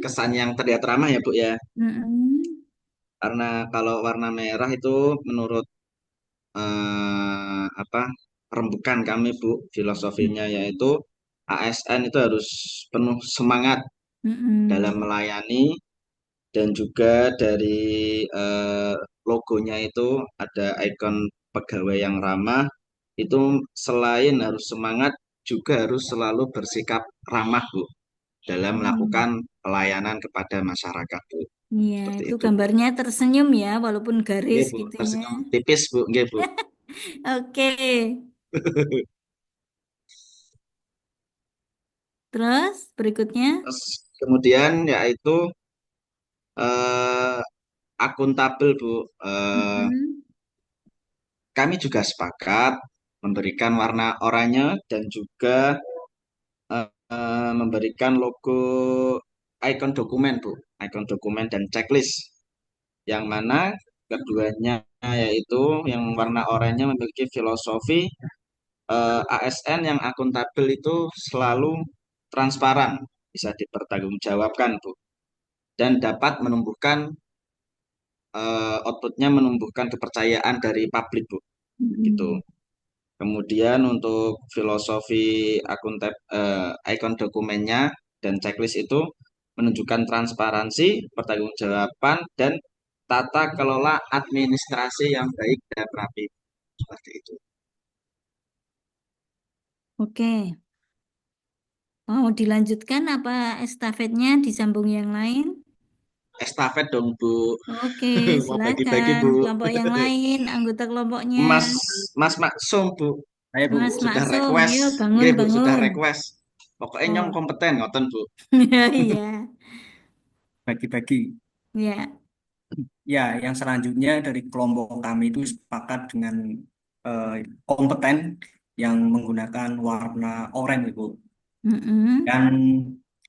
kesan yang terlihat ramah ya Bu ya. Karena kalau warna merah itu menurut apa rembukan kami Bu, filosofinya yaitu ASN itu harus penuh semangat dalam melayani, dan juga dari logonya itu ada ikon pegawai yang ramah. Itu selain harus semangat juga harus selalu bersikap ramah Bu dalam melakukan pelayanan kepada masyarakat Bu. Iya, Seperti itu itu. gambarnya tersenyum ya, walaupun garis Nggih Bu, gitu ya. tersenyum tipis Bu, nggih Bu. Oke. Terus berikutnya? Terus kemudian yaitu akuntabel Bu. Kami juga sepakat memberikan warna oranye dan juga memberikan logo ikon dokumen Bu, ikon dokumen dan checklist, yang mana keduanya yaitu yang warna oranye memiliki filosofi ASN yang akuntabel itu selalu transparan, bisa dipertanggungjawabkan Bu, dan dapat menumbuhkan outputnya menumbuhkan kepercayaan dari publik Bu, gitu. Kemudian untuk filosofi ikon dokumennya dan checklist itu menunjukkan transparansi, pertanggungjawaban, dan tata kelola administrasi yang baik dan rapi. Seperti itu. Oke. Mau dilanjutkan apa estafetnya disambung yang lain? Estafet dong Bu. Oke, Mau bagi-bagi silakan Bu. kelompok yang lain, anggota kelompoknya. Mas Maksum Bu. Ayo Bu. Mas Sudah Maksum, request. ayo Nggih Bu, bangun. sudah request. Pokoknya nyong kompeten ngoten Bu. Iya. Bagi-bagi. Iya. Ya, yang selanjutnya dari kelompok kami itu sepakat dengan kompeten yang menggunakan warna oranye, Bu. Dan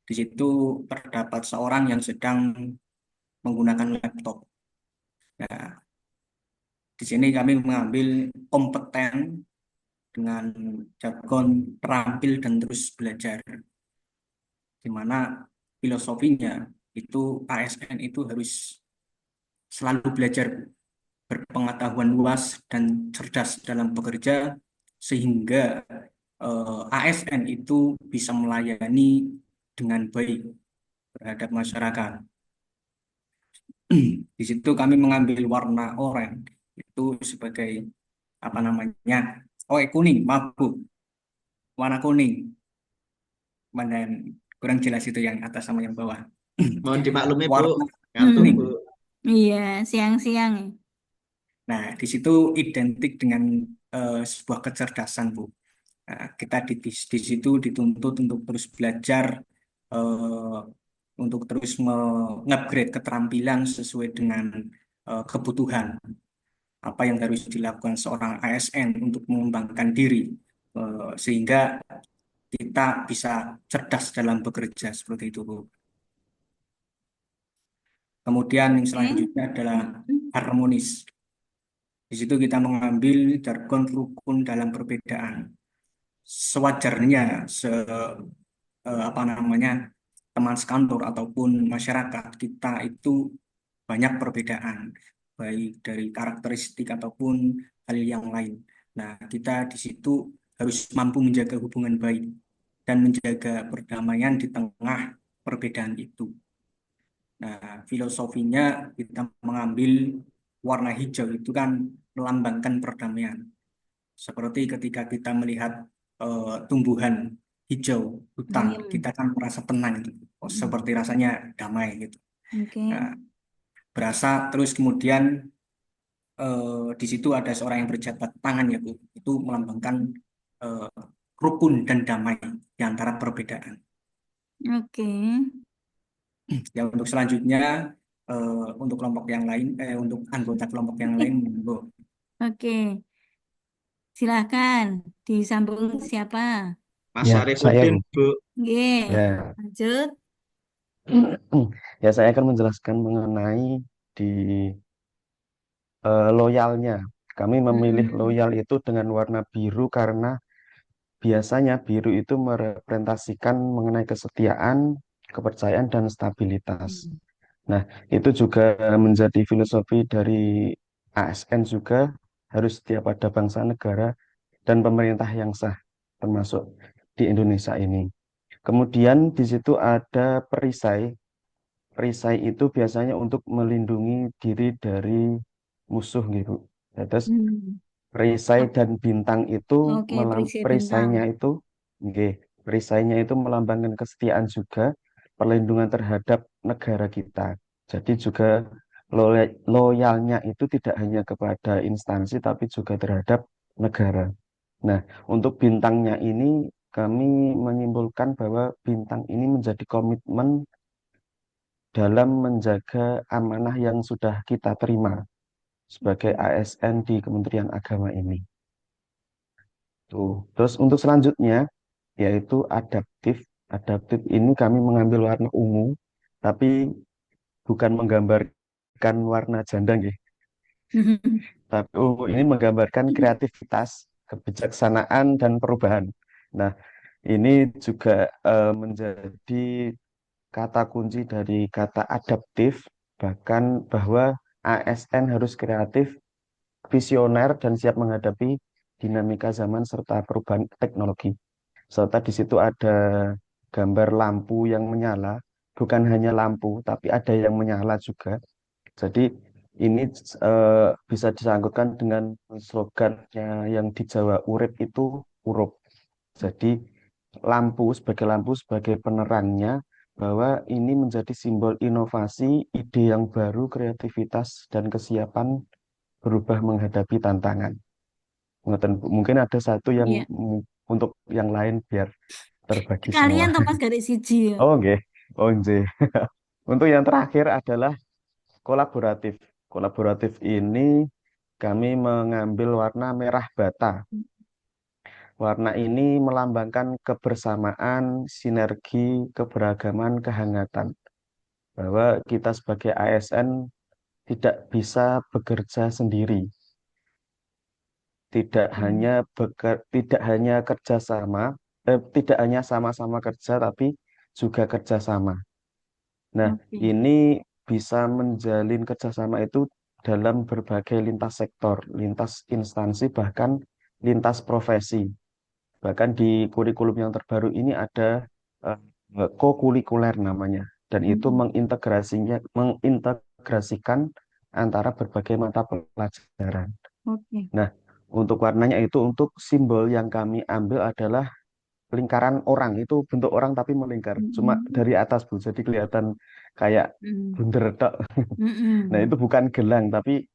di situ terdapat seorang yang sedang menggunakan laptop. Nah, di sini kami mengambil kompeten dengan jargon terampil dan terus belajar, di mana filosofinya itu ASN itu harus selalu belajar, berpengetahuan luas dan cerdas dalam bekerja, sehingga ASN itu bisa melayani dengan baik terhadap masyarakat. Di situ kami mengambil warna oranye itu sebagai apa namanya? Kuning, maaf Bu. Warna kuning. Dan kurang jelas itu yang atas sama yang bawah. Mohon dimaklumi Bu. Warna Ngantuk kuning. Bu. Iya, siang-siang. Nah, di situ identik dengan sebuah kecerdasan, Bu. Nah, kita di situ dituntut untuk terus belajar, untuk terus mengupgrade keterampilan sesuai dengan kebutuhan. Apa yang harus dilakukan seorang ASN untuk mengembangkan diri, sehingga kita bisa cerdas dalam bekerja, seperti itu, Bu. Kemudian yang selanjutnya adalah harmonis. Di situ kita mengambil jargon rukun dalam perbedaan. Sewajarnya apa namanya, teman sekantor ataupun masyarakat kita itu banyak perbedaan, baik dari karakteristik ataupun hal yang lain. Nah, kita di situ harus mampu menjaga hubungan baik dan menjaga perdamaian di tengah perbedaan itu. Nah, filosofinya kita mengambil warna hijau itu kan melambangkan perdamaian. Seperti ketika kita melihat tumbuhan hijau hutan, kita kan merasa tenang gitu. Oh, seperti rasanya damai gitu. Oke. Nah, berasa terus kemudian di situ ada seorang yang berjabat tangan ya Bu. Itu melambangkan eh, rukun dan damai di antara perbedaan. Oke. Ya untuk selanjutnya untuk kelompok yang lain, untuk anggota kelompok yang lain, Bu. Oke. Silakan disambung siapa? Mas Ya, saya Syarifudin, Bu. Bu. Oke. Ya, Lanjut. ya saya akan menjelaskan mengenai di loyalnya. Kami memilih loyal itu dengan warna biru karena biasanya biru itu merepresentasikan mengenai kesetiaan, kepercayaan, dan stabilitas. Nah, itu juga menjadi filosofi dari ASN juga, harus setiap ada bangsa negara dan pemerintah yang sah, termasuk di Indonesia ini. Kemudian di situ ada perisai. Perisai itu biasanya untuk melindungi diri dari musuh gitu. Ya, terus perisai dan bintang itu Oke, perisai bintang. perisainya itu nggih, perisainya itu melambangkan kesetiaan juga, perlindungan terhadap negara kita. Jadi juga loyalnya itu tidak hanya kepada instansi tapi juga terhadap negara. Nah, untuk bintangnya ini kami menyimpulkan bahwa bintang ini menjadi komitmen dalam menjaga amanah yang sudah kita terima sebagai ASN di Kementerian Agama ini. Tuh. Terus untuk selanjutnya yaitu adaptif. Adaptif ini kami mengambil warna ungu, tapi bukan menggambarkan warna janda nggih. Tapi ungu ini menggambarkan kreativitas, kebijaksanaan, dan perubahan. Nah, ini juga menjadi kata kunci dari kata adaptif, bahkan bahwa ASN harus kreatif, visioner, dan siap menghadapi dinamika zaman serta perubahan teknologi. Serta di situ ada gambar lampu yang menyala, bukan hanya lampu, tapi ada yang menyala juga. Jadi ini bisa disangkutkan dengan slogannya yang di Jawa Urip itu urup. Jadi lampu sebagai penerangnya, bahwa ini menjadi simbol inovasi, ide yang baru, kreativitas, dan kesiapan berubah menghadapi tantangan. Mungkin ada satu yang Iya. untuk yang lain biar terbagi Kalian semua. tuh Mas garis siji ya. Oh, nggih. Oh, nggih. Untuk yang terakhir adalah kolaboratif. Kolaboratif ini kami mengambil warna merah bata. Warna ini melambangkan kebersamaan, sinergi, keberagaman, kehangatan. Bahwa kita sebagai ASN tidak bisa bekerja sendiri. Tidak hanya kerjasama, tidak hanya sama-sama kerja, tapi juga kerjasama. Nah, ini bisa menjalin kerjasama itu dalam berbagai lintas sektor, lintas instansi, bahkan lintas profesi. Bahkan di kurikulum yang terbaru ini ada kokurikuler namanya, dan itu mengintegrasikan antara berbagai mata pelajaran. Oke. Nah, untuk warnanya itu untuk simbol yang kami ambil adalah lingkaran orang, itu bentuk orang tapi melingkar, cuma dari atas Bu, jadi kelihatan kayak bunder tok. Nah, itu bukan gelang tapi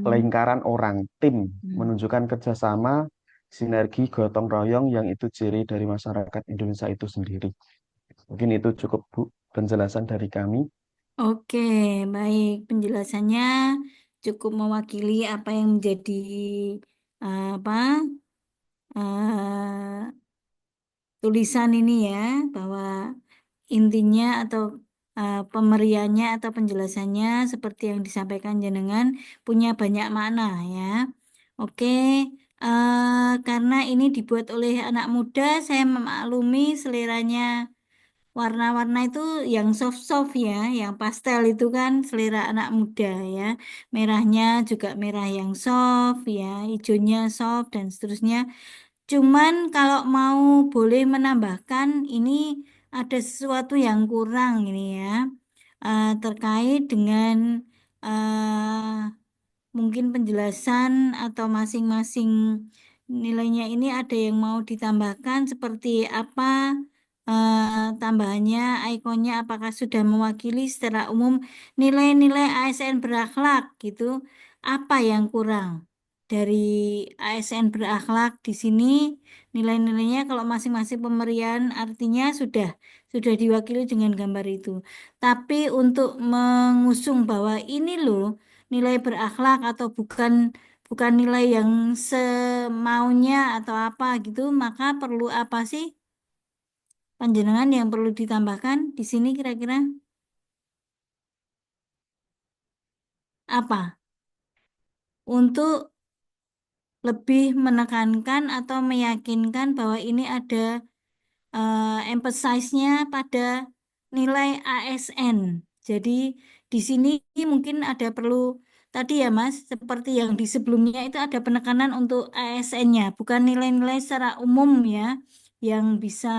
lingkaran orang, tim, menunjukkan kerjasama, sinergi, gotong royong yang itu ciri dari masyarakat Indonesia itu sendiri. Mungkin itu cukup Bu penjelasan dari kami. Oke, baik. Penjelasannya cukup mewakili apa yang menjadi apa tulisan ini ya, bahwa intinya atau pemeriannya atau penjelasannya seperti yang disampaikan jenengan punya banyak makna ya. Oke, karena ini dibuat oleh anak muda, saya memaklumi seleranya warna-warna itu yang soft-soft ya, yang pastel itu kan selera anak muda ya. Merahnya juga merah yang soft ya, hijaunya soft dan seterusnya. Cuman kalau mau boleh menambahkan ini ada sesuatu yang kurang ini ya, terkait dengan mungkin penjelasan atau masing-masing nilainya ini ada yang mau ditambahkan seperti apa tambahannya, ikonnya apakah sudah mewakili secara umum nilai-nilai ASN berakhlak gitu. Apa yang kurang dari ASN berakhlak di sini nilai-nilainya kalau masing-masing pemberian artinya sudah diwakili dengan gambar itu. Tapi untuk mengusung bahwa ini loh nilai berakhlak atau bukan bukan nilai yang semaunya atau apa gitu, maka perlu apa sih panjenengan yang perlu ditambahkan di sini kira-kira apa? Untuk lebih menekankan atau meyakinkan bahwa ini ada emphasize-nya pada nilai ASN. Jadi di sini mungkin ada perlu tadi ya Mas, seperti yang di sebelumnya itu ada penekanan untuk ASN-nya, bukan nilai-nilai secara umum ya, yang bisa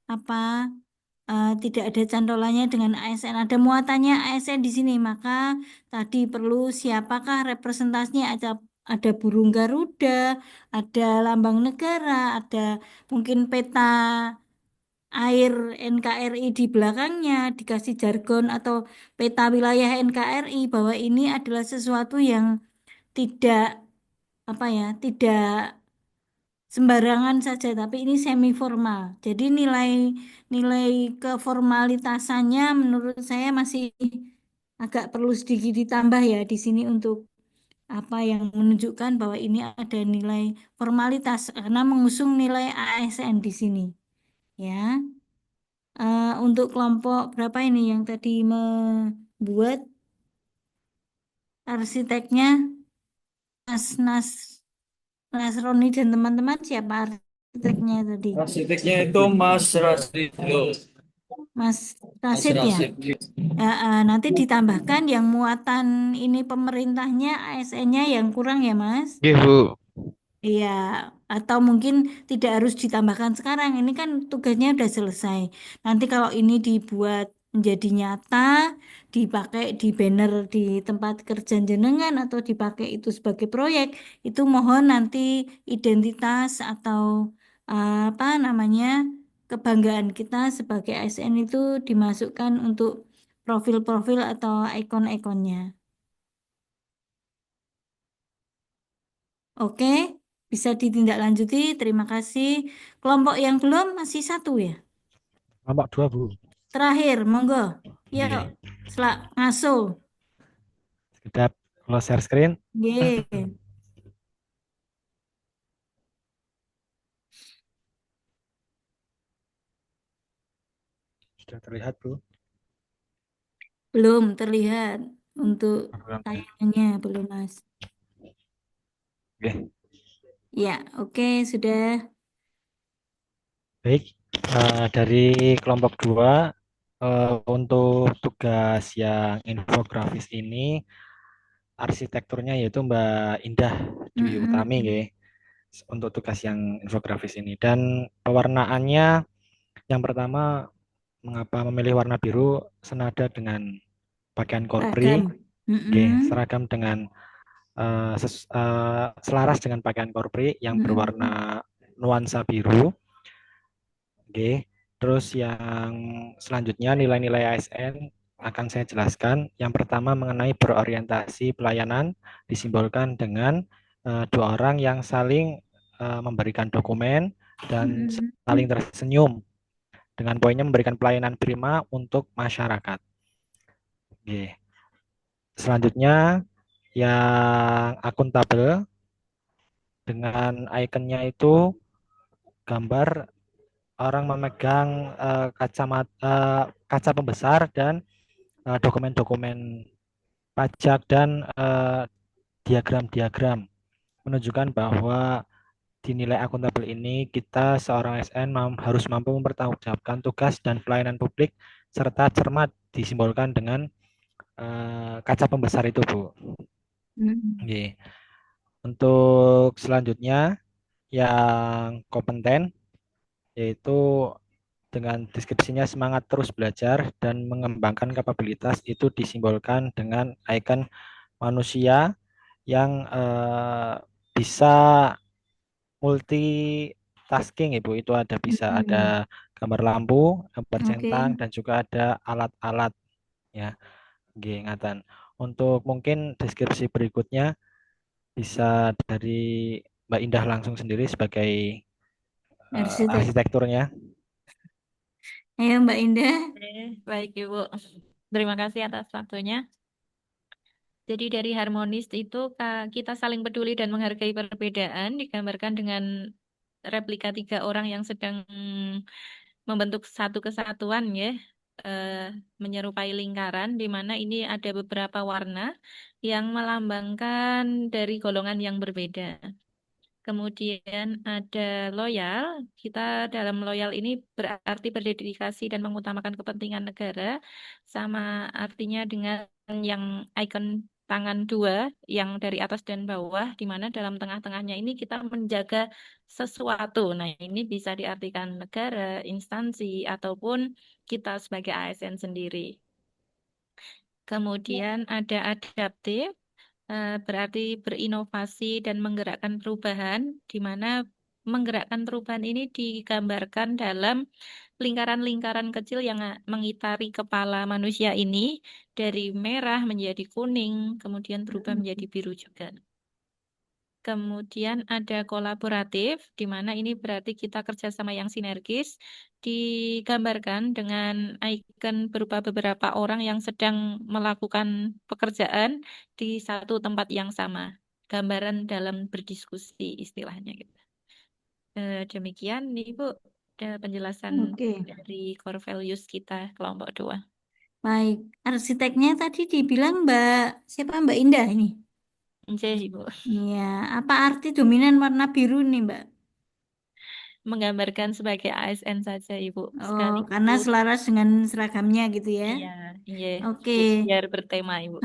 apa tidak ada cantolannya dengan ASN. Ada muatannya ASN di sini, maka tadi perlu siapakah representasinya, ada burung Garuda, ada lambang negara, ada mungkin peta air NKRI di belakangnya, dikasih jargon atau peta wilayah NKRI bahwa ini adalah sesuatu yang tidak apa ya, tidak sembarangan saja, tapi ini semi formal. Jadi nilai keformalitasannya menurut saya masih agak perlu sedikit ditambah ya di sini untuk apa yang menunjukkan bahwa ini ada nilai formalitas karena mengusung nilai ASN di sini. Ya, untuk kelompok berapa ini yang tadi membuat arsiteknya Mas Roni dan teman-teman siapa arsiteknya tadi? Arsiteknya itu Mas Rasid loh. Mas Mas Rasid ya? Rasid. Nanti ditambahkan yang muatan ini pemerintahnya ASN-nya yang kurang ya Mas? Iya, Bu. Iya, atau mungkin tidak harus ditambahkan sekarang. Ini kan tugasnya udah selesai. Nanti kalau ini dibuat menjadi nyata, dipakai di banner di tempat kerja jenengan atau dipakai itu sebagai proyek, itu mohon nanti identitas atau apa namanya kebanggaan kita sebagai ASN itu dimasukkan untuk profil-profil atau ikon-ikonnya. Oke, bisa ditindaklanjuti. Terima kasih. Kelompok yang belum masih satu ya. Kelompok 2, Bu. Terakhir, monggo. Yuk, Oke. selak ngaso. Sedap. Kalau share screen. Nggih. Sudah terlihat, Bu? Belum terlihat untuk Belum ya. tayangannya, belum Mas. Oke. Ya, oke, sudah. Baik. Dari kelompok 2 untuk tugas yang infografis ini arsitekturnya yaitu Mbak Indah Dwi Utami nggih. Untuk tugas yang infografis ini dan pewarnaannya yang pertama mengapa memilih warna biru senada dengan pakaian korpri seragam dengan selaras dengan pakaian korpri yang berwarna nuansa biru. Oke. Terus yang selanjutnya nilai-nilai ASN akan saya jelaskan. Yang pertama mengenai berorientasi pelayanan disimbolkan dengan dua orang yang saling memberikan dokumen dan saling tersenyum dengan poinnya memberikan pelayanan prima untuk masyarakat. Oke. Selanjutnya yang akuntabel dengan ikonnya itu gambar orang memegang kaca pembesar dan dokumen-dokumen pajak dan diagram-diagram menunjukkan bahwa di nilai akuntabel ini kita seorang ASN harus mampu mempertanggungjawabkan tugas dan pelayanan publik serta cermat disimbolkan dengan kaca pembesar itu, Bu. Okay. Untuk selanjutnya yang kompeten yaitu dengan deskripsinya semangat terus belajar dan mengembangkan kapabilitas itu disimbolkan dengan ikon manusia yang bisa multitasking Ibu. Itu bisa ada gambar lampu, gambar Oke. centang, dan juga ada alat-alat ya. Nggih, ngaten. Untuk mungkin deskripsi berikutnya bisa dari Mbak Indah langsung sendiri sebagai Arsitek. arsitekturnya. Ayo Mbak Indah. Oke, baik Ibu. Terima kasih atas waktunya. Jadi dari harmonis itu kita saling peduli dan menghargai perbedaan digambarkan dengan replika 3 orang yang sedang membentuk satu kesatuan ya, menyerupai lingkaran di mana ini ada beberapa warna yang melambangkan dari golongan yang berbeda. Kemudian ada loyal. Kita dalam loyal ini berarti berdedikasi dan mengutamakan kepentingan negara. Sama artinya dengan yang ikon tangan 2 yang dari atas dan bawah, di mana dalam tengah-tengahnya ini kita menjaga sesuatu. Nah, ini bisa diartikan negara, instansi, ataupun kita sebagai ASN sendiri. Kemudian ada adaptif. Berarti berinovasi dan menggerakkan perubahan, di mana menggerakkan perubahan ini digambarkan dalam lingkaran-lingkaran kecil yang mengitari kepala manusia ini dari merah menjadi kuning, kemudian berubah menjadi biru juga. Kemudian ada kolaboratif, di mana ini berarti kita kerjasama yang sinergis, digambarkan dengan ikon berupa beberapa orang yang sedang melakukan pekerjaan di satu tempat yang sama. Gambaran dalam berdiskusi istilahnya gitu. Demikian nih Bu, ada penjelasan dari core values kita kelompok 2. Baik, arsiteknya tadi dibilang siapa Mbak Indah ini? Ibu. Iya, apa arti dominan warna biru nih Mbak? Menggambarkan sebagai ASN saja Ibu. Oh, karena selaras dengan seragamnya gitu ya? Iya. Oke. Biar bertema Ibu.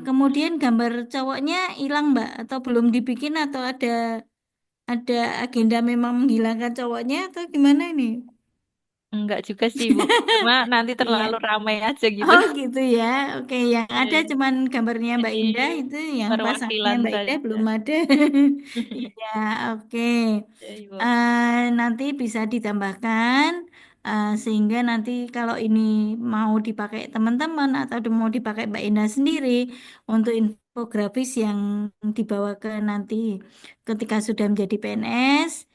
Kemudian gambar cowoknya hilang Mbak atau belum dibikin atau ada agenda memang menghilangkan cowoknya atau gimana ini? Enggak juga sih Bu, cuma nanti terlalu ramai aja gitu. Oh gitu ya. Oke, yang ada cuman gambarnya Mbak Indah itu, yang pasangannya perwakilan Mbak Indah saja. belum ada. Iya, oke. Ibu. Nanti bisa ditambahkan sehingga nanti kalau ini mau dipakai teman-teman atau mau dipakai Mbak Indah sendiri untuk infografis yang dibawa ke nanti ketika sudah menjadi PNS,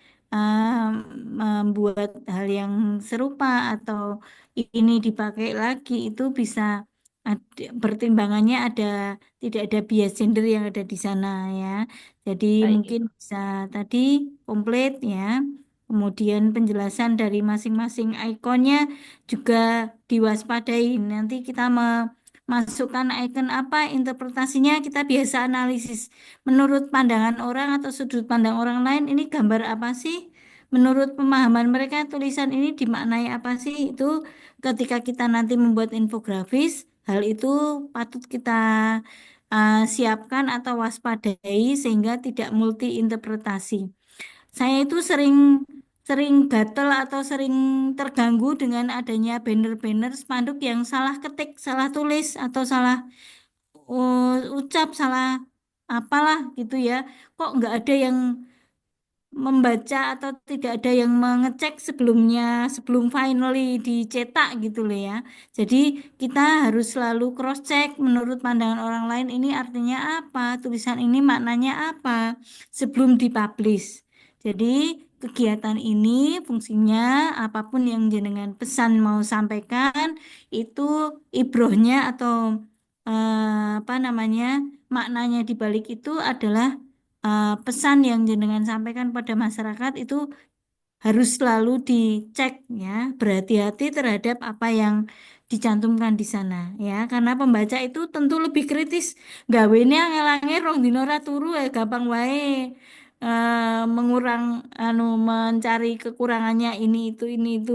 membuat hal yang serupa atau ini dipakai lagi itu bisa pertimbangannya tidak ada bias gender yang ada di sana ya. Jadi mungkin bisa tadi komplit ya. Kemudian penjelasan dari masing-masing ikonnya juga diwaspadai. Nanti kita memasukkan ikon apa, interpretasinya kita biasa analisis. Menurut pandangan orang atau sudut pandang orang lain, ini gambar apa sih? Menurut pemahaman mereka, tulisan ini dimaknai apa sih? Itu ketika kita nanti membuat infografis, hal itu patut kita siapkan atau waspadai sehingga tidak multi interpretasi. Saya itu sering sering gatel atau sering terganggu dengan adanya banner-banner spanduk yang salah ketik, salah tulis atau salah ucap, salah apalah gitu ya. Kok nggak ada yang membaca atau tidak ada yang mengecek sebelumnya, sebelum finally dicetak gitu loh ya. Jadi kita harus selalu cross check menurut pandangan orang lain ini artinya apa, tulisan ini maknanya apa sebelum dipublish. Jadi kegiatan ini fungsinya apapun yang jenengan pesan mau sampaikan itu ibrohnya atau apa namanya maknanya di balik itu adalah pesan yang jenengan sampaikan pada masyarakat itu harus selalu dicek ya, berhati-hati terhadap apa yang dicantumkan di sana ya, karena pembaca itu tentu lebih kritis. Gawene angel-angel rong dina ora turu gampang wae mengurang mencari kekurangannya ini itu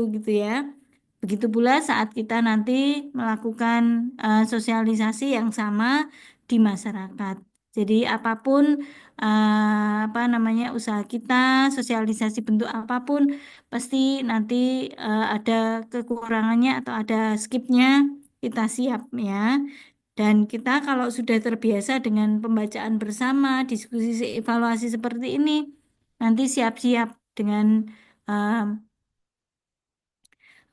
gitu ya. Begitu pula saat kita nanti melakukan sosialisasi yang sama di masyarakat. Jadi apapun apa namanya usaha kita, sosialisasi bentuk apapun pasti nanti ada kekurangannya atau ada skipnya, kita siap ya. Dan kita kalau sudah terbiasa dengan pembacaan bersama, diskusi evaluasi seperti ini, nanti siap-siap dengan eh,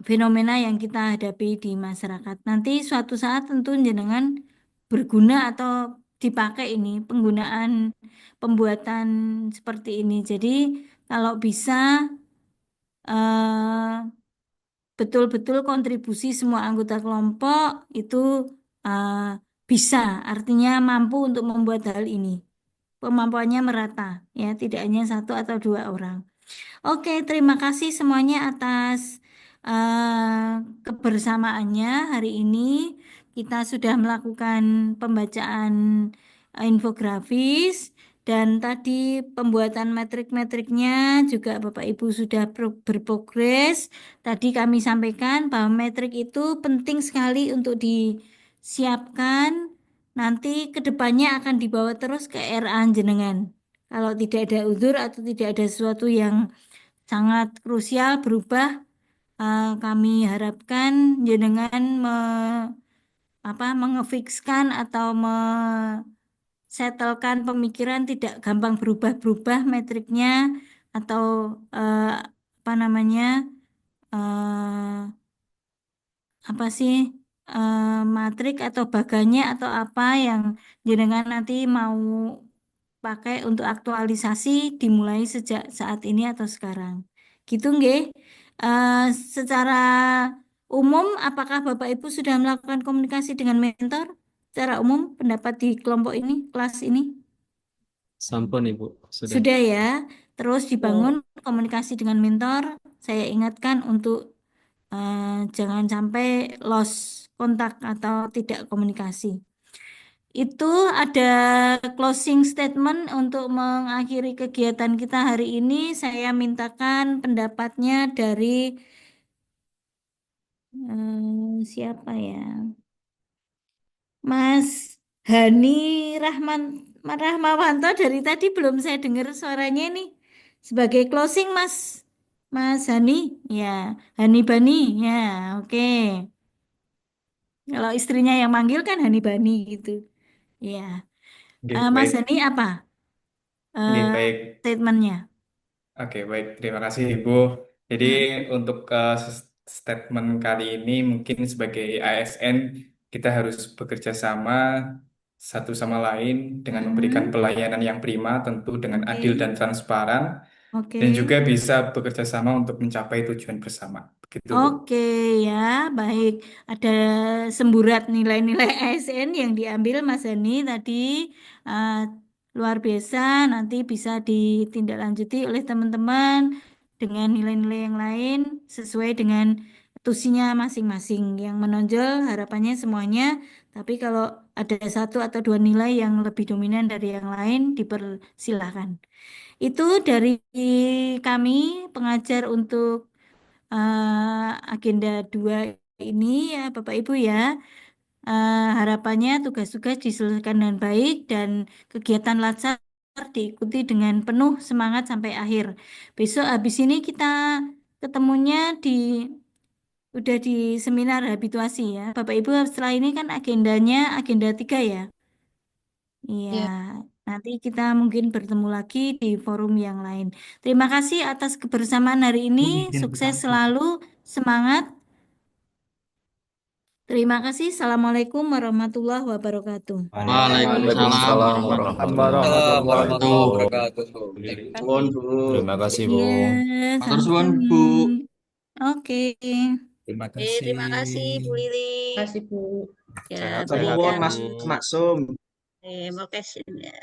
fenomena yang kita hadapi di masyarakat. Nanti suatu saat tentu jenengan berguna atau dipakai ini penggunaan pembuatan seperti ini. Jadi kalau bisa eh, betul-betul kontribusi semua anggota kelompok itu eh, bisa, artinya mampu untuk membuat hal ini. Kemampuannya merata, ya, tidak hanya satu atau dua orang. Oke, terima kasih semuanya atas kebersamaannya hari ini. Kita sudah melakukan pembacaan infografis dan tadi pembuatan metrik-metriknya juga Bapak Ibu sudah berprogres. Tadi kami sampaikan bahwa metrik itu penting sekali untuk disiapkan. Nanti kedepannya akan dibawa terus ke RA jenengan. Kalau tidak ada uzur atau tidak ada sesuatu yang sangat krusial berubah, kami harapkan jenengan mengefikskan atau setelkan pemikiran tidak gampang berubah-berubah metriknya atau apa namanya apa sih matrik atau baganya atau apa yang jenengan nanti mau pakai untuk aktualisasi dimulai sejak saat ini atau sekarang. Gitu nggih. Eh, Secara umum apakah Bapak Ibu sudah melakukan komunikasi dengan mentor? Secara umum pendapat di kelompok ini, kelas ini? Sampun Ibu, sudah. Sudah ya. Terus dibangun komunikasi dengan mentor. Saya ingatkan untuk jangan sampai lost kontak atau tidak komunikasi. Itu ada closing statement untuk mengakhiri kegiatan kita hari ini. Saya mintakan pendapatnya dari siapa ya? Mas Hani Rahmawanto, dari tadi belum saya dengar suaranya nih. Sebagai closing Mas Hani, ya, Hani Bani, ya, oke. Kalau istrinya yang manggil kan Hani Bani gitu. Ya. Oke, Mas baik. Hani apa Oke, baik. statementnya? Oke, baik. Terima kasih, Ibu. Jadi, untuk statement kali ini mungkin sebagai ASN, kita harus bekerja sama satu sama lain dengan memberikan pelayanan yang prima, tentu dengan adil dan transparan, Oke. dan juga bisa bekerja sama untuk mencapai tujuan bersama. Begitu, Bu. Oke ya, baik. Ada semburat nilai-nilai ASN yang diambil Mas Hani tadi, eh, luar biasa. Nanti bisa ditindaklanjuti oleh teman-teman dengan nilai-nilai yang lain sesuai dengan tusinya masing-masing. Yang menonjol harapannya semuanya, tapi kalau ada satu atau dua nilai yang lebih dominan dari yang lain, dipersilahkan. Itu dari kami pengajar untuk agenda 2 ini ya Bapak Ibu ya. Harapannya tugas-tugas diselesaikan dengan baik dan kegiatan latsar diikuti dengan penuh semangat sampai akhir. Besok habis ini kita ketemunya udah di seminar habituasi ya. Bapak Ibu setelah ini kan agendanya agenda 3 ya. Iya, nanti kita mungkin bertemu lagi di forum yang lain. Terima kasih atas kebersamaan hari ini. Sukses selalu, semangat. Terima kasih. Assalamualaikum warahmatullahi wabarakatuh. Waalaikumsalam warahmatullahi wabarakatuh. Terima kasih, Bu. Iya, Matur suwun, Bu. Oke. Terima Terima kasih Bu Lili. Terima kasih, Bu. Ya, Sehat-sehat, Nuwun, Bu. Mas Maksum. makasih ya.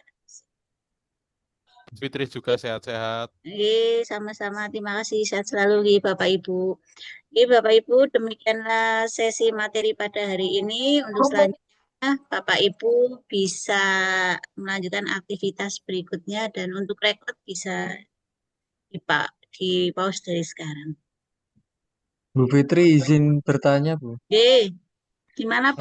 Fitri juga sehat-sehat. Sama-sama. Terima kasih. Sehat selalu Bapak Ibu. Bapak Ibu, demikianlah sesi materi pada hari ini. Untuk selanjutnya, Bapak Ibu bisa melanjutkan aktivitas berikutnya dan untuk rekod bisa di pause dari sekarang. Bu Fitri izin bertanya, Bu. Gimana Pak?